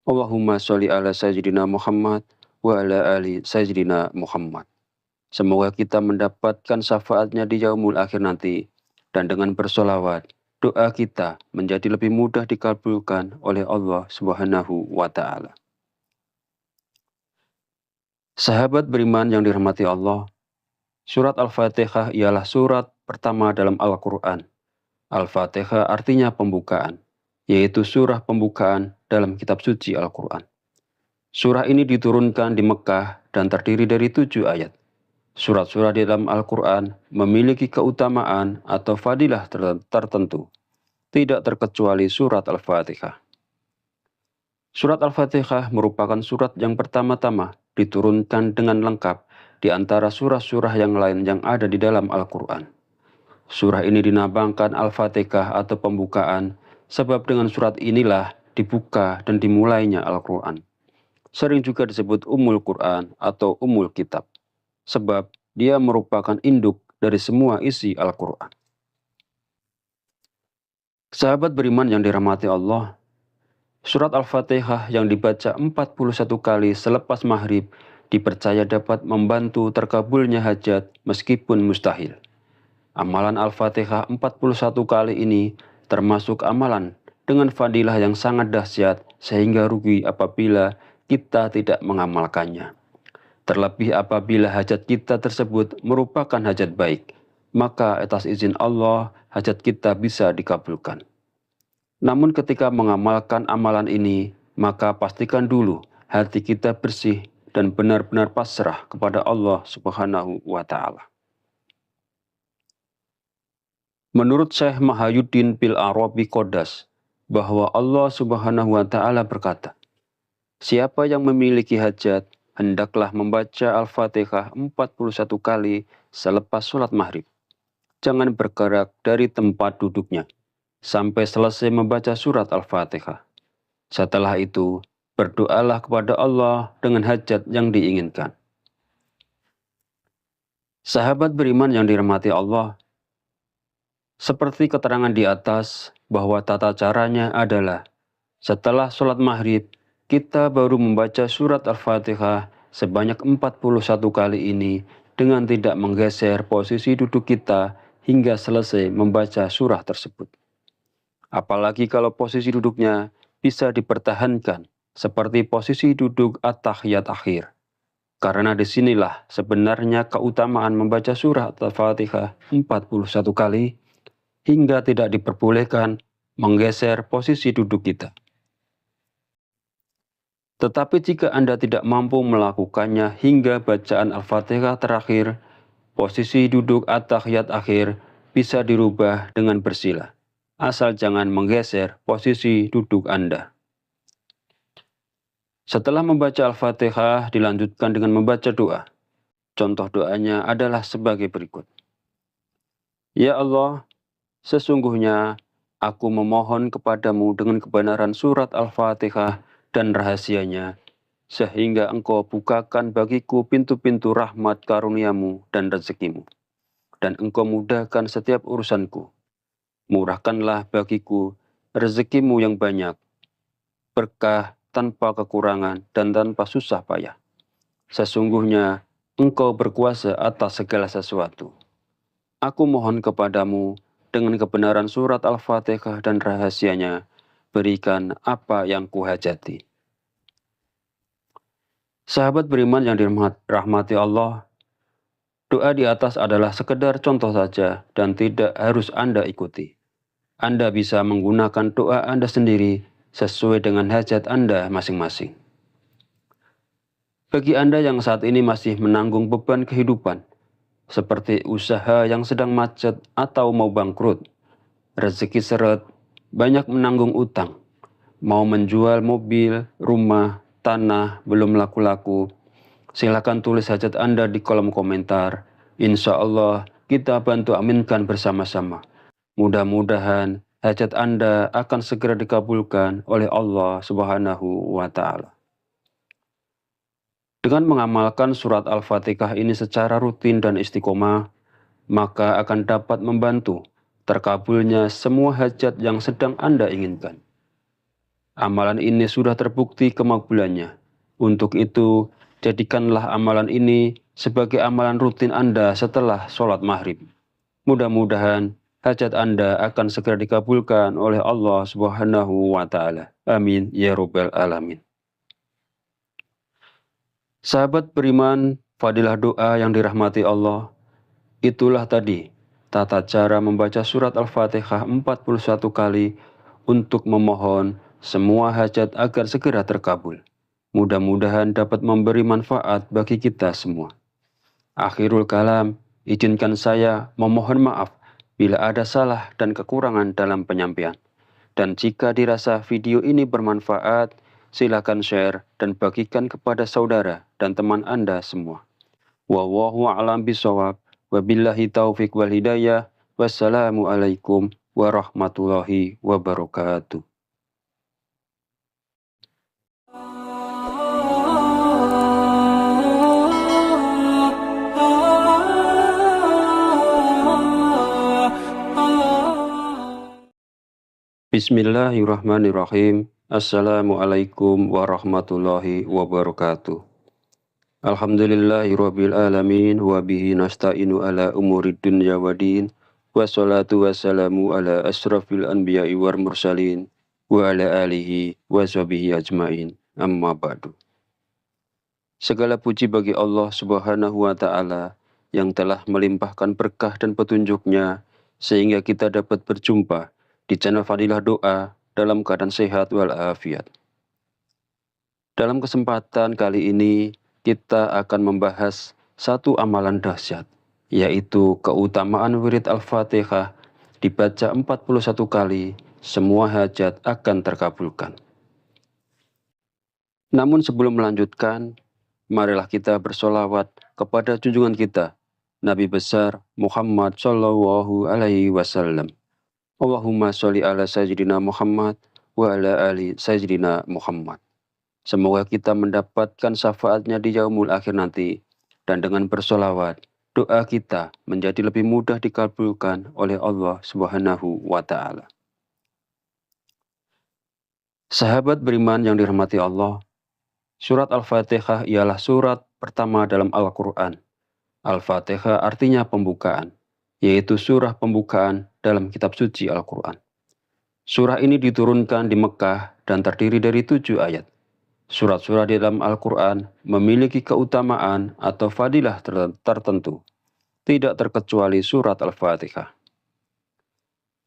Allahumma sholli ala Sayyidina Muhammad wa ala ali Sayyidina Muhammad. Semoga kita mendapatkan syafaatnya di yaumul akhir nanti, dan dengan bersolawat, doa kita menjadi lebih mudah dikabulkan oleh Allah Subhanahu wa Ta'ala. Sahabat beriman yang dirahmati Allah, surat Al-Fatihah ialah surat pertama dalam Al-Quran. Al-Fatihah artinya pembukaan, yaitu surah pembukaan dalam kitab suci Al-Quran. Surah ini diturunkan di Mekah dan terdiri dari 7 ayat. Surat-surat di dalam Al-Quran memiliki keutamaan atau fadilah tertentu, tidak terkecuali surat Al-Fatihah. Surat Al-Fatihah merupakan surat yang pertama-tama diturunkan dengan lengkap di antara surah-surah yang lain yang ada di dalam Al-Quran. Surah ini dinamakan Al-Fatihah atau pembukaan, sebab dengan surat inilah dibuka dan dimulainya Al-Quran. Sering juga disebut Ummul Quran atau Ummul Kitab, sebab dia merupakan induk dari semua isi Al-Quran. Sahabat beriman yang dirahmati Allah, surat Al-Fatihah yang dibaca 41 kali selepas maghrib dipercaya dapat membantu terkabulnya hajat meskipun mustahil. Amalan Al-Fatihah 41 kali ini termasuk amalan dengan fadilah yang sangat dahsyat sehingga rugi apabila kita tidak mengamalkannya. Terlebih apabila hajat kita tersebut merupakan hajat baik, maka atas izin Allah hajat kita bisa dikabulkan. Namun ketika mengamalkan amalan ini, maka pastikan dulu hati kita bersih dan benar-benar pasrah kepada Allah Subhanahu wa Ta'ala. Menurut Syekh Mahayuddin bil Arabi Qodas, bahwa Allah Subhanahu wa Ta'ala berkata, siapa yang memiliki hajat, hendaklah membaca Al-Fatihah 41 kali selepas sholat maghrib. Jangan bergerak dari tempat duduknya sampai selesai membaca surat Al-Fatihah. Setelah itu, berdoalah kepada Allah dengan hajat yang diinginkan. Sahabat beriman yang dirahmati Allah, seperti keterangan di atas bahwa tata caranya adalah setelah sholat maghrib, kita baru membaca surat Al-Fatihah sebanyak 41 kali ini dengan tidak menggeser posisi duduk kita hingga selesai membaca surah tersebut. Apalagi kalau posisi duduknya bisa dipertahankan seperti posisi duduk at-tahiyat akhir. Karena disinilah sebenarnya keutamaan membaca surah Al-Fatihah 41 kali hingga tidak diperbolehkan menggeser posisi duduk kita. Tetapi jika Anda tidak mampu melakukannya hingga bacaan Al-Fatihah terakhir, Posisi duduk at-tahiyat akhir bisa dirubah dengan bersila, asal jangan menggeser posisi duduk Anda. Setelah membaca Al-Fatihah, dilanjutkan dengan membaca doa. Contoh doanya adalah sebagai berikut. Ya Allah, sesungguhnya aku memohon kepadamu dengan kebenaran surat Al-Fatihah dan rahasianya, sehingga engkau bukakan bagiku pintu-pintu rahmat karuniamu dan rezekimu, dan engkau mudahkan setiap urusanku. Murahkanlah bagiku rezekimu yang banyak, berkah tanpa kekurangan dan tanpa susah payah. Sesungguhnya engkau berkuasa atas segala sesuatu. Aku mohon kepadamu dengan kebenaran surat Al-Fatihah dan rahasianya, berikan apa yang kuhajati. Sahabat beriman yang dirahmati Allah, doa di atas adalah sekedar contoh saja dan tidak harus Anda ikuti. Anda bisa menggunakan doa Anda sendiri sesuai dengan hajat Anda masing-masing. Bagi Anda yang saat ini masih menanggung beban kehidupan, seperti usaha yang sedang macet atau mau bangkrut, rezeki seret, banyak menanggung utang, mau menjual mobil, rumah, tanah, belum laku-laku, silakan tulis hajat Anda di kolom komentar. Insya Allah kita bantu aminkan bersama-sama. Mudah-mudahan hajat Anda akan segera dikabulkan oleh Allah Subhanahu wa Ta'ala. Dengan mengamalkan surat Al-Fatihah ini secara rutin dan istiqomah, maka akan dapat membantu terkabulnya semua hajat yang sedang Anda inginkan. Amalan ini sudah terbukti kemakbulannya. Untuk itu, jadikanlah amalan ini sebagai amalan rutin Anda setelah sholat maghrib. Mudah-mudahan hajat Anda akan segera dikabulkan oleh Allah Subhanahu wa Ta'ala. Amin ya Rabbal Alamin. Sahabat beriman, fadilah doa yang dirahmati Allah, itulah tadi tata cara membaca surat Al-Fatihah 41 kali untuk memohon semua hajat agar segera terkabul. Mudah-mudahan dapat memberi manfaat bagi kita semua. Akhirul kalam, izinkan saya memohon maaf bila ada salah dan kekurangan dalam penyampaian. Dan jika dirasa video ini bermanfaat, silakan share dan bagikan kepada saudara dan teman Anda semua. Wallahu a'lam bishawab. Wabillahi taufiq wal hidayah. Wassalamualaikum warahmatullahi wabarakatuh. Bismillahirrahmanirrahim. Assalamualaikum warahmatullahi wabarakatuh. Alhamdulillahirabbil alamin wa bihi nasta'inu ala umurid dunya waddin. Wassalatu wassalamu ala asrafil anbiya'i wal mursalin wa ala alihi wa sahbihi ajmain. Amma ba'du. Segala puji bagi Allah Subhanahu wa Ta'ala yang telah melimpahkan berkah dan petunjuknya sehingga kita dapat berjumpa di channel Fadilah Doa dalam keadaan sehat walafiat. Dalam kesempatan kali ini kita akan membahas satu amalan dahsyat, yaitu keutamaan wirid Al-Fatihah dibaca 41 kali, semua hajat akan terkabulkan. Namun sebelum melanjutkan, marilah kita bersolawat kepada junjungan kita, Nabi besar Muhammad Shallallahu Alaihi Wasallam. Allahumma sholli ala sayyidina Muhammad wa ala ali sayyidina Muhammad. Semoga kita mendapatkan syafaatnya di yaumul akhir nanti, dan dengan bersolawat, doa kita menjadi lebih mudah dikabulkan oleh Allah Subhanahu wa Ta'ala. Sahabat beriman yang dirahmati Allah, surat Al-Fatihah ialah surat pertama dalam Al-Quran. Al-Fatihah artinya pembukaan, yaitu surah pembukaan dalam kitab suci Al-Quran. Surah ini diturunkan di Mekah dan terdiri dari 7 ayat. Surat-surat di dalam Al-Quran memiliki keutamaan atau fadilah tertentu, tidak terkecuali surat Al-Fatihah.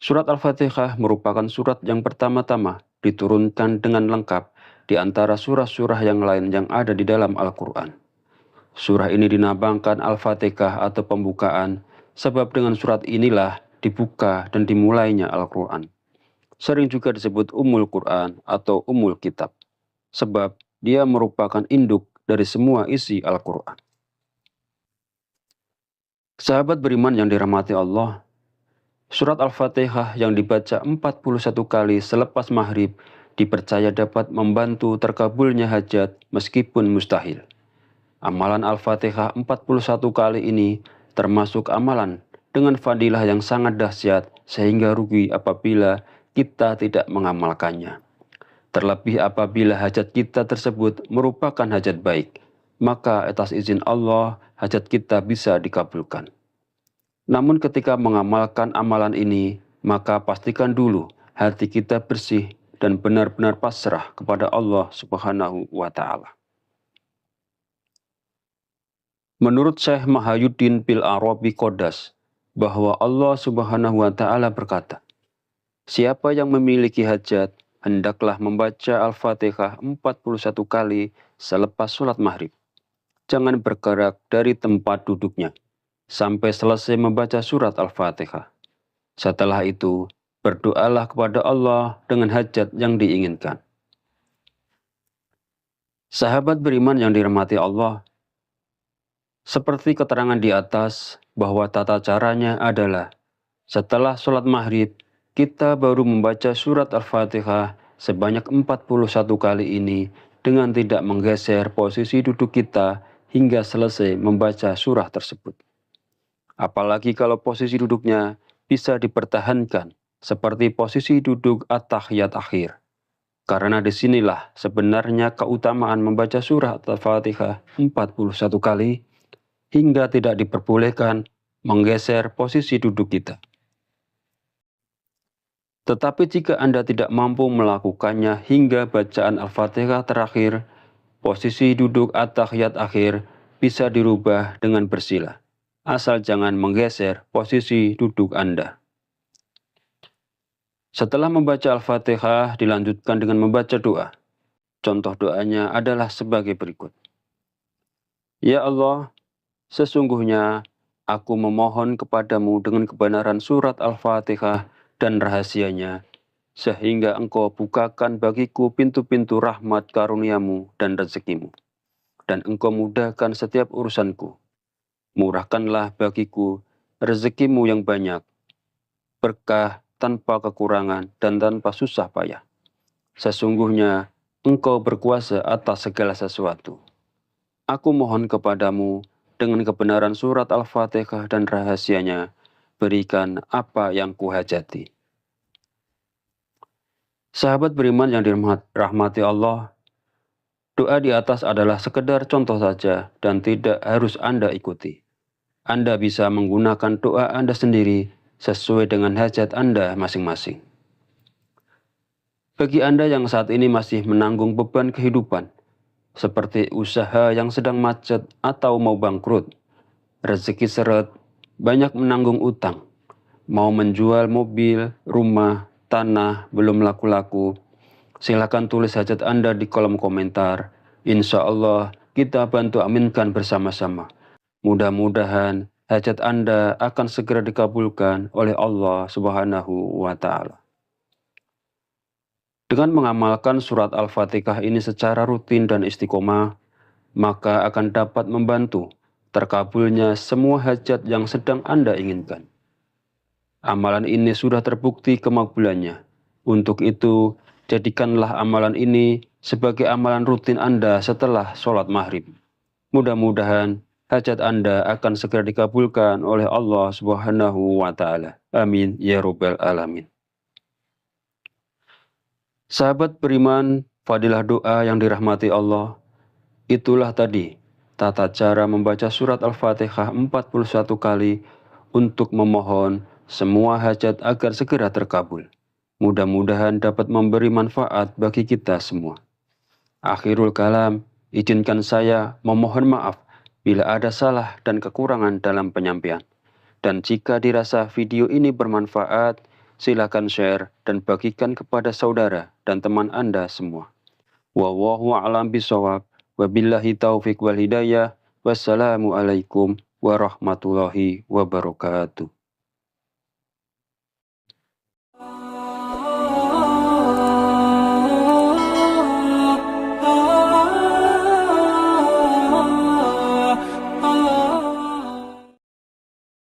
Surat Al-Fatihah merupakan surat yang pertama-tama diturunkan dengan lengkap di antara surah-surah yang lain yang ada di dalam Al-Quran. Surah ini dinamakan Al-Fatihah atau pembukaan, sebab dengan surat inilah dibuka dan dimulainya Al-Quran. Sering juga disebut Ummul Quran atau Ummul Kitab, sebab dia merupakan induk dari semua isi Al-Quran. Sahabat beriman yang dirahmati Allah, surat Al-Fatihah yang dibaca 41 kali selepas maghrib dipercaya dapat membantu terkabulnya hajat meskipun mustahil. Amalan Al-Fatihah 41 kali ini termasuk amalan dengan fadilah yang sangat dahsyat sehingga rugi apabila kita tidak mengamalkannya. Terlebih apabila hajat kita tersebut merupakan hajat baik, maka atas izin Allah hajat kita bisa dikabulkan. Namun ketika mengamalkan amalan ini, maka pastikan dulu hati kita bersih dan benar-benar pasrah kepada Allah Subhanahu wa Ta'ala. Menurut Syekh Mahayuddin bil Arabi Qodas, bahwa Allah Subhanahu wa Ta'ala berkata, siapa yang memiliki hajat, hendaklah membaca Al-Fatihah 41 kali selepas sholat maghrib. Jangan bergerak dari tempat duduknya sampai selesai membaca surat Al-Fatihah. Setelah itu, berdoalah kepada Allah dengan hajat yang diinginkan. Sahabat beriman yang dirahmati Allah, seperti keterangan di atas bahwa tata caranya adalah setelah sholat maghrib, kita baru membaca surat Al-Fatihah sebanyak 41 kali ini dengan tidak menggeser posisi duduk kita hingga selesai membaca surah tersebut. Apalagi kalau posisi duduknya bisa dipertahankan seperti posisi duduk at-tahiyat akhir. Karena disinilah sebenarnya keutamaan membaca surah Al-Fatihah 41 kali hingga tidak diperbolehkan menggeser posisi duduk kita. Tetapi jika Anda tidak mampu melakukannya hingga bacaan Al-Fatihah terakhir, posisi duduk at-tahiyat akhir bisa dirubah dengan bersila, asal jangan menggeser posisi duduk Anda. Setelah membaca Al-Fatihah, dilanjutkan dengan membaca doa. Contoh doanya adalah sebagai berikut. Ya Allah, sesungguhnya aku memohon kepadamu dengan kebenaran surat Al-Fatihah dan rahasianya, sehingga engkau bukakan bagiku pintu-pintu rahmat karuniamu dan rezekimu, dan engkau mudahkan setiap urusanku. Murahkanlah bagiku rezekimu yang banyak, berkah tanpa kekurangan dan tanpa susah payah. Sesungguhnya engkau berkuasa atas segala sesuatu. Aku mohon kepadamu dengan kebenaran surat Al-Fatihah dan rahasianya, berikan apa yang kuhajati. Sahabat beriman yang dirahmati Allah, doa di atas adalah sekedar contoh saja dan tidak harus Anda ikuti. Anda bisa menggunakan doa Anda sendiri sesuai dengan hajat Anda masing-masing. Bagi Anda yang saat ini masih menanggung beban kehidupan, seperti usaha yang sedang macet atau mau bangkrut, rezeki seret, banyak menanggung utang, mau menjual mobil, rumah, tanah, belum laku-laku, silakan tulis hajat Anda di kolom komentar. Insya Allah kita bantu aminkan bersama-sama. Mudah-mudahan hajat Anda akan segera dikabulkan oleh Allah Subhanahu wa Ta'ala. Dengan mengamalkan surat Al-Fatihah ini secara rutin dan istiqomah, maka akan dapat membantu terkabulnya semua hajat yang sedang Anda inginkan. Amalan ini sudah terbukti kemakbulannya. Untuk itu, jadikanlah amalan ini sebagai amalan rutin Anda setelah sholat maghrib. Mudah-mudahan hajat Anda akan segera dikabulkan oleh Allah Subhanahu wa Ta'ala. Amin ya Rabbal Alamin. Sahabat beriman, fadilah doa yang dirahmati Allah, itulah tadi tata cara membaca surat Al-Fatihah 41 kali untuk memohon semua hajat agar segera terkabul. Mudah-mudahan dapat memberi manfaat bagi kita semua. Akhirul kalam, izinkan saya memohon maaf bila ada salah dan kekurangan dalam penyampaian. Dan jika dirasa video ini bermanfaat, silakan share dan bagikan kepada saudara dan teman Anda semua. Wallahu a'lam bishawab. Wabillahi taufiq wal hidayah. Wassalamualaikum warahmatullahi wabarakatuh.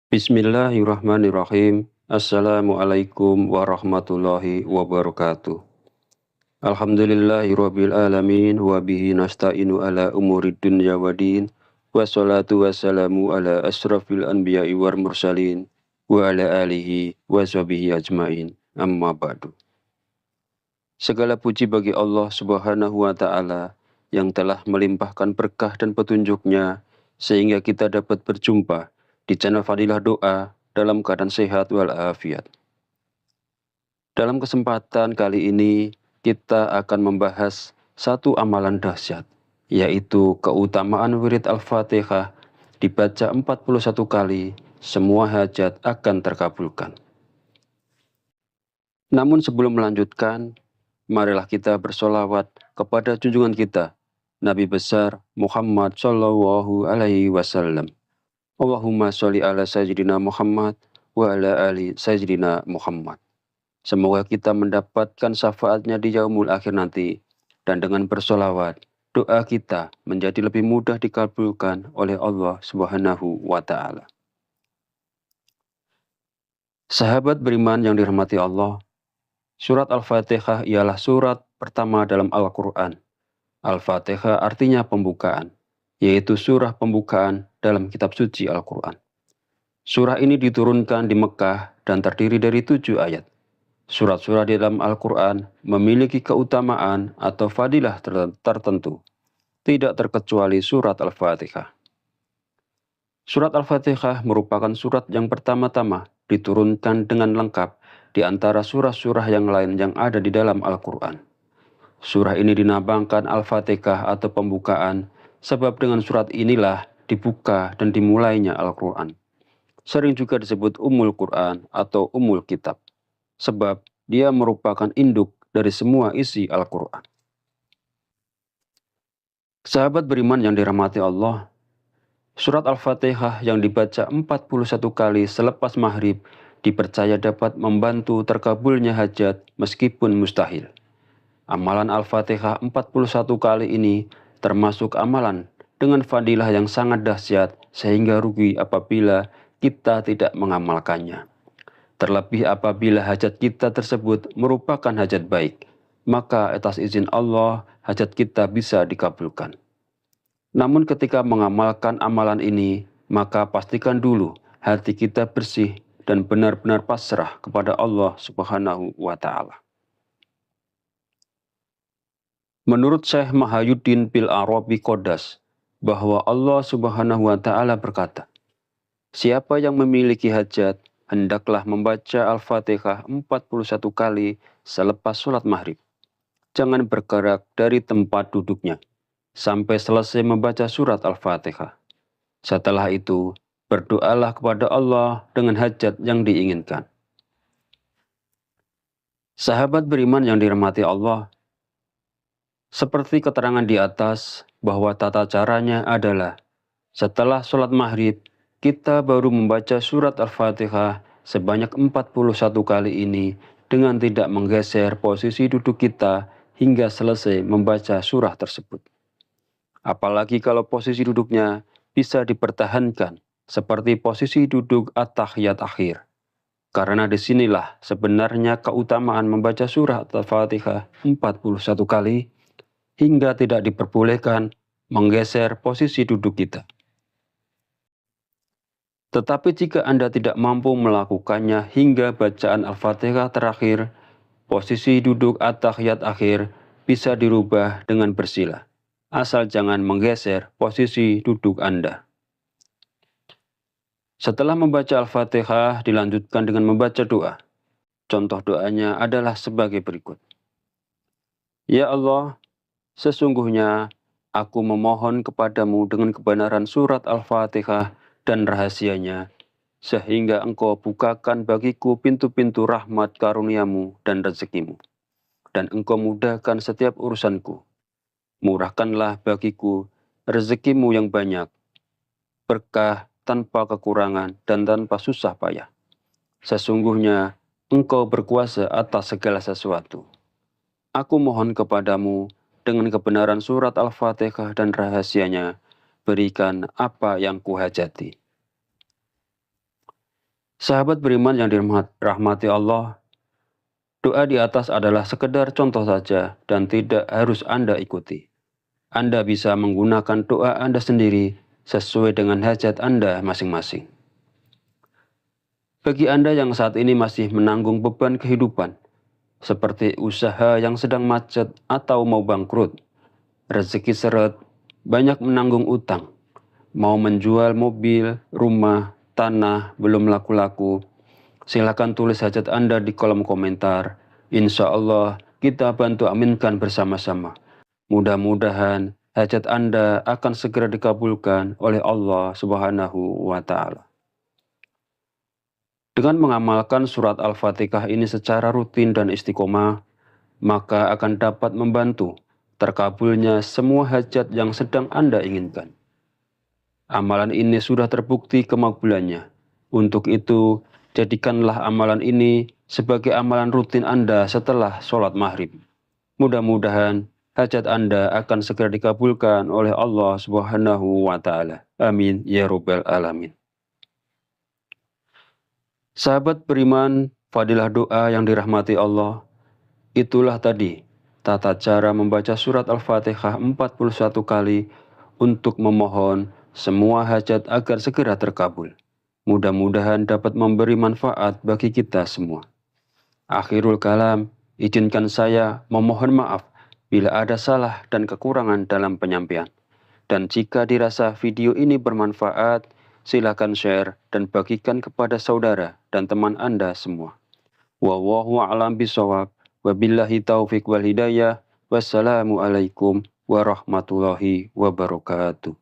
Bismillahirrahmanirrahim. Assalamualaikum warahmatullahi wabarakatuh. Alhamdulillahirabbil alamin wa bihi nasta'inu ala umurid dunya waddin. Wassalatu wassalamu ala asrafil anbiya'i wal mursalin wa ala alihi wa sahbihi ajmain. Amma ba'du. Segala puji bagi Allah Subhanahu wa taala yang telah melimpahkan berkah dan petunjuk-Nya sehingga kita dapat berjumpa di channel Fadilah Doa dalam keadaan sehat walafiat. Dalam kesempatan kali ini kita akan membahas satu amalan dahsyat, yaitu keutamaan wirid Al-Fatihah dibaca 41 kali, semua hajat akan terkabulkan. Namun sebelum melanjutkan, marilah kita bersolawat kepada junjungan kita, Nabi besar Muhammad Shallallahu Alaihi Wasallam. Allahumma sholli ala sayyidina Muhammad wa ala ali sayyidina Muhammad. Semoga kita mendapatkan syafaatnya di yaumul akhir nanti, dan dengan bersolawat, doa kita menjadi lebih mudah dikabulkan oleh Allah Subhanahu wa Ta'ala. Sahabat beriman yang dirahmati Allah, surat Al-Fatihah ialah surat pertama dalam Al-Quran. Al-Fatihah artinya pembukaan, yaitu surah pembukaan dalam kitab suci Al-Quran. Surah ini diturunkan di Mekah dan terdiri dari 7 ayat. Surat-surat di dalam Al-Quran memiliki keutamaan atau fadilah tertentu, tidak terkecuali surat Al-Fatihah. Surat Al-Fatihah merupakan surat yang pertama-tama diturunkan dengan lengkap di antara surah-surah yang lain yang ada di dalam Al-Quran. Surah ini dinamakan Al-Fatihah atau pembukaan, sebab dengan surat inilah dibuka dan dimulainya Al-Quran. Sering juga disebut Ummul Quran atau Ummul Kitab, sebab dia merupakan induk dari semua isi Al-Quran. Sahabat beriman yang dirahmati Allah, surat Al-Fatihah yang dibaca 41 kali selepas maghrib dipercaya dapat membantu terkabulnya hajat meskipun mustahil. Amalan Al-Fatihah 41 kali ini termasuk amalan dengan fadilah yang sangat dahsyat sehingga rugi apabila kita tidak mengamalkannya. Terlebih apabila hajat kita tersebut merupakan hajat baik, maka atas izin Allah hajat kita bisa dikabulkan. Namun ketika mengamalkan amalan ini, maka pastikan dulu hati kita bersih dan benar-benar pasrah kepada Allah Subhanahu wa Ta'ala. Menurut Syekh Mahayuddin bil Arabi Qodas, bahwa Allah Subhanahu wa Ta'ala berkata, siapa yang memiliki hajat, hendaklah membaca Al-Fatihah 41 kali selepas sholat maghrib. Jangan bergerak dari tempat duduknya sampai selesai membaca surat Al-Fatihah. Setelah itu, berdoalah kepada Allah dengan hajat yang diinginkan. Sahabat beriman yang dirahmati Allah, seperti keterangan di atas bahwa tata caranya adalah setelah sholat maghrib, kita baru membaca surat Al-Fatihah sebanyak 41 kali ini dengan tidak menggeser posisi duduk kita hingga selesai membaca surah tersebut. Apalagi kalau posisi duduknya bisa dipertahankan seperti posisi duduk at-tahiyat akhir. Karena disinilah sebenarnya keutamaan membaca surah Al-Fatihah 41 kali hingga tidak diperbolehkan menggeser posisi duduk kita. Tetapi jika Anda tidak mampu melakukannya hingga bacaan Al-Fatihah terakhir, posisi duduk at-tahiyat akhir bisa dirubah dengan bersila, asal jangan menggeser posisi duduk Anda. Setelah membaca Al-Fatihah, dilanjutkan dengan membaca doa. Contoh doanya adalah sebagai berikut. Ya Allah, sesungguhnya aku memohon kepadamu dengan kebenaran surat Al-Fatihah dan rahasianya, sehingga engkau bukakan bagiku pintu-pintu rahmat karuniamu dan rezekimu, dan engkau mudahkan setiap urusanku. Murahkanlah bagiku rezekimu yang banyak, berkah tanpa kekurangan dan tanpa susah payah. Sesungguhnya Engkau berkuasa atas segala sesuatu. Aku mohon kepadamu dengan kebenaran surat Al-Fatihah dan rahasianya, berikan apa yang kuhajati. Sahabat beriman yang dirahmati Allah, doa di atas adalah sekedar contoh saja dan tidak harus Anda ikuti. Anda bisa menggunakan doa Anda sendiri sesuai dengan hajat Anda masing-masing. Bagi Anda yang saat ini masih menanggung beban kehidupan, seperti usaha yang sedang macet atau mau bangkrut, rezeki seret, banyak menanggung utang, mau menjual mobil, rumah, tanah, belum laku-laku, silakan tulis hajat Anda di kolom komentar. Insya Allah kita bantu aminkan bersama-sama. Mudah-mudahan hajat Anda akan segera dikabulkan oleh Allah Subhanahu wa Ta'ala. Dengan mengamalkan surat Al-Fatihah ini secara rutin dan istiqomah, maka akan dapat membantu terkabulnya semua hajat yang sedang Anda inginkan. Amalan ini sudah terbukti kemakbulannya. Untuk itu, jadikanlah amalan ini sebagai amalan rutin Anda setelah sholat maghrib. Mudah-mudahan hajat Anda akan segera dikabulkan oleh Allah Subhanahu wa Ta'ala. Amin ya Rabbal Alamin. Sahabat beriman, fadilah doa yang dirahmati Allah. Itulah tadi tata cara membaca surat Al-Fatihah 41 kali untuk memohon semua hajat agar segera terkabul. Mudah-mudahan dapat memberi manfaat bagi kita semua. Akhirul kalam, izinkan saya memohon maaf bila ada salah dan kekurangan dalam penyampaian. Dan jika dirasa video ini bermanfaat, silakan share dan bagikan kepada saudara dan teman Anda semua. Wallahu a'lam bishawab. Wabillahi taufiq wal hidayah. Wassalamualaikum warahmatullahi wabarakatuh.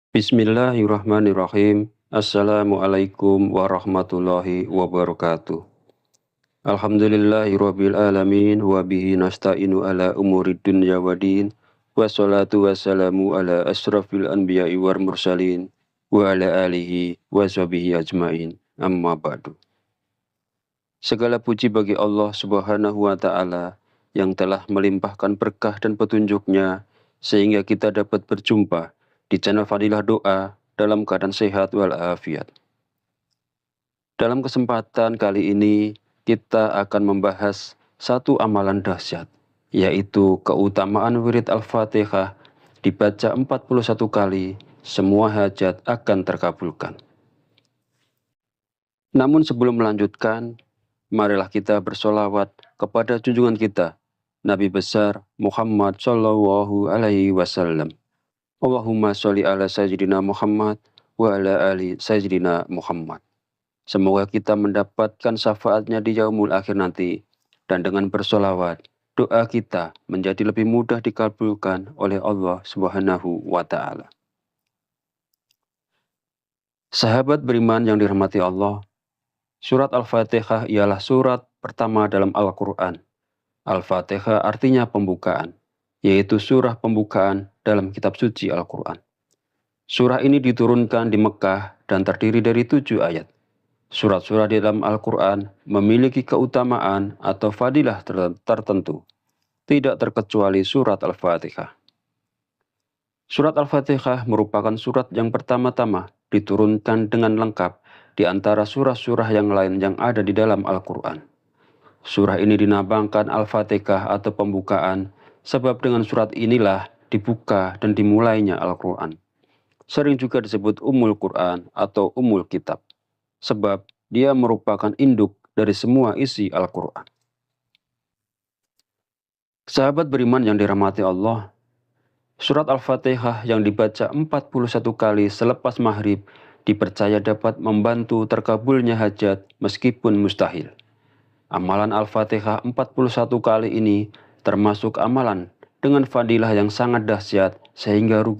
Bismillahirrahmanirrahim. Assalamualaikum warahmatullahi wabarakatuh. Alhamdulillahirabbil alamin wa bihi nasta'inu ala umurid dunya waddin. Wassalatu wassalamu ala asrafil anbiya'i wal mursalin wa ala alihi wa sahbihi ajmain. Amma ba'du. Segala puji bagi Allah Subhanahu wa Ta'ala yang telah melimpahkan berkah dan petunjuknya sehingga kita dapat berjumpa di channel Fadilah Doa dalam keadaan sehat walafiat. Dalam kesempatan kali ini kita akan membahas satu amalan dahsyat, yaitu keutamaan wirid Al-Fatihah dibaca 41 kali, semua hajat akan terkabulkan. Namun sebelum melanjutkan, marilah kita bersolawat kepada junjungan kita, Nabi besar Muhammad Shallallahu Alaihi Wasallam. Allahumma sholli ala Sayyidina Muhammad wa ala ali Sayyidina Muhammad. Semoga kita mendapatkan syafaatnya di yaumul akhir nanti, dan dengan bersolawat, doa kita menjadi lebih mudah dikabulkan oleh Allah Subhanahu wa Ta'ala. Sahabat beriman yang dirahmati Allah, surat Al-Fatihah ialah surat pertama dalam Al-Quran. Al-Fatihah artinya pembukaan, yaitu surah pembukaan dalam kitab suci Al-Quran. Surah ini diturunkan di Mekah dan terdiri dari 7 ayat. Surat-surat di dalam Al-Quran memiliki keutamaan atau fadilah tertentu, tidak terkecuali surat Al-Fatihah. Surat Al-Fatihah merupakan surat yang pertama-tama diturunkan dengan lengkap di antara surah-surah yang lain yang ada di dalam Al-Quran. Surah ini dinamakan Al-Fatihah atau pembukaan, sebab dengan surat inilah dibuka dan dimulainya Al-Quran. Sering juga disebut Ummul Quran atau Ummul Kitab, sebab dia merupakan induk dari semua isi Al-Quran. Sahabat beriman yang dirahmati Allah, surat Al-Fatihah yang dibaca 41 kali selepas maghrib dipercaya dapat membantu terkabulnya hajat meskipun mustahil. Amalan Al-Fatihah 41 kali ini termasuk amalan dengan fadilah yang sangat dahsyat sehingga rugi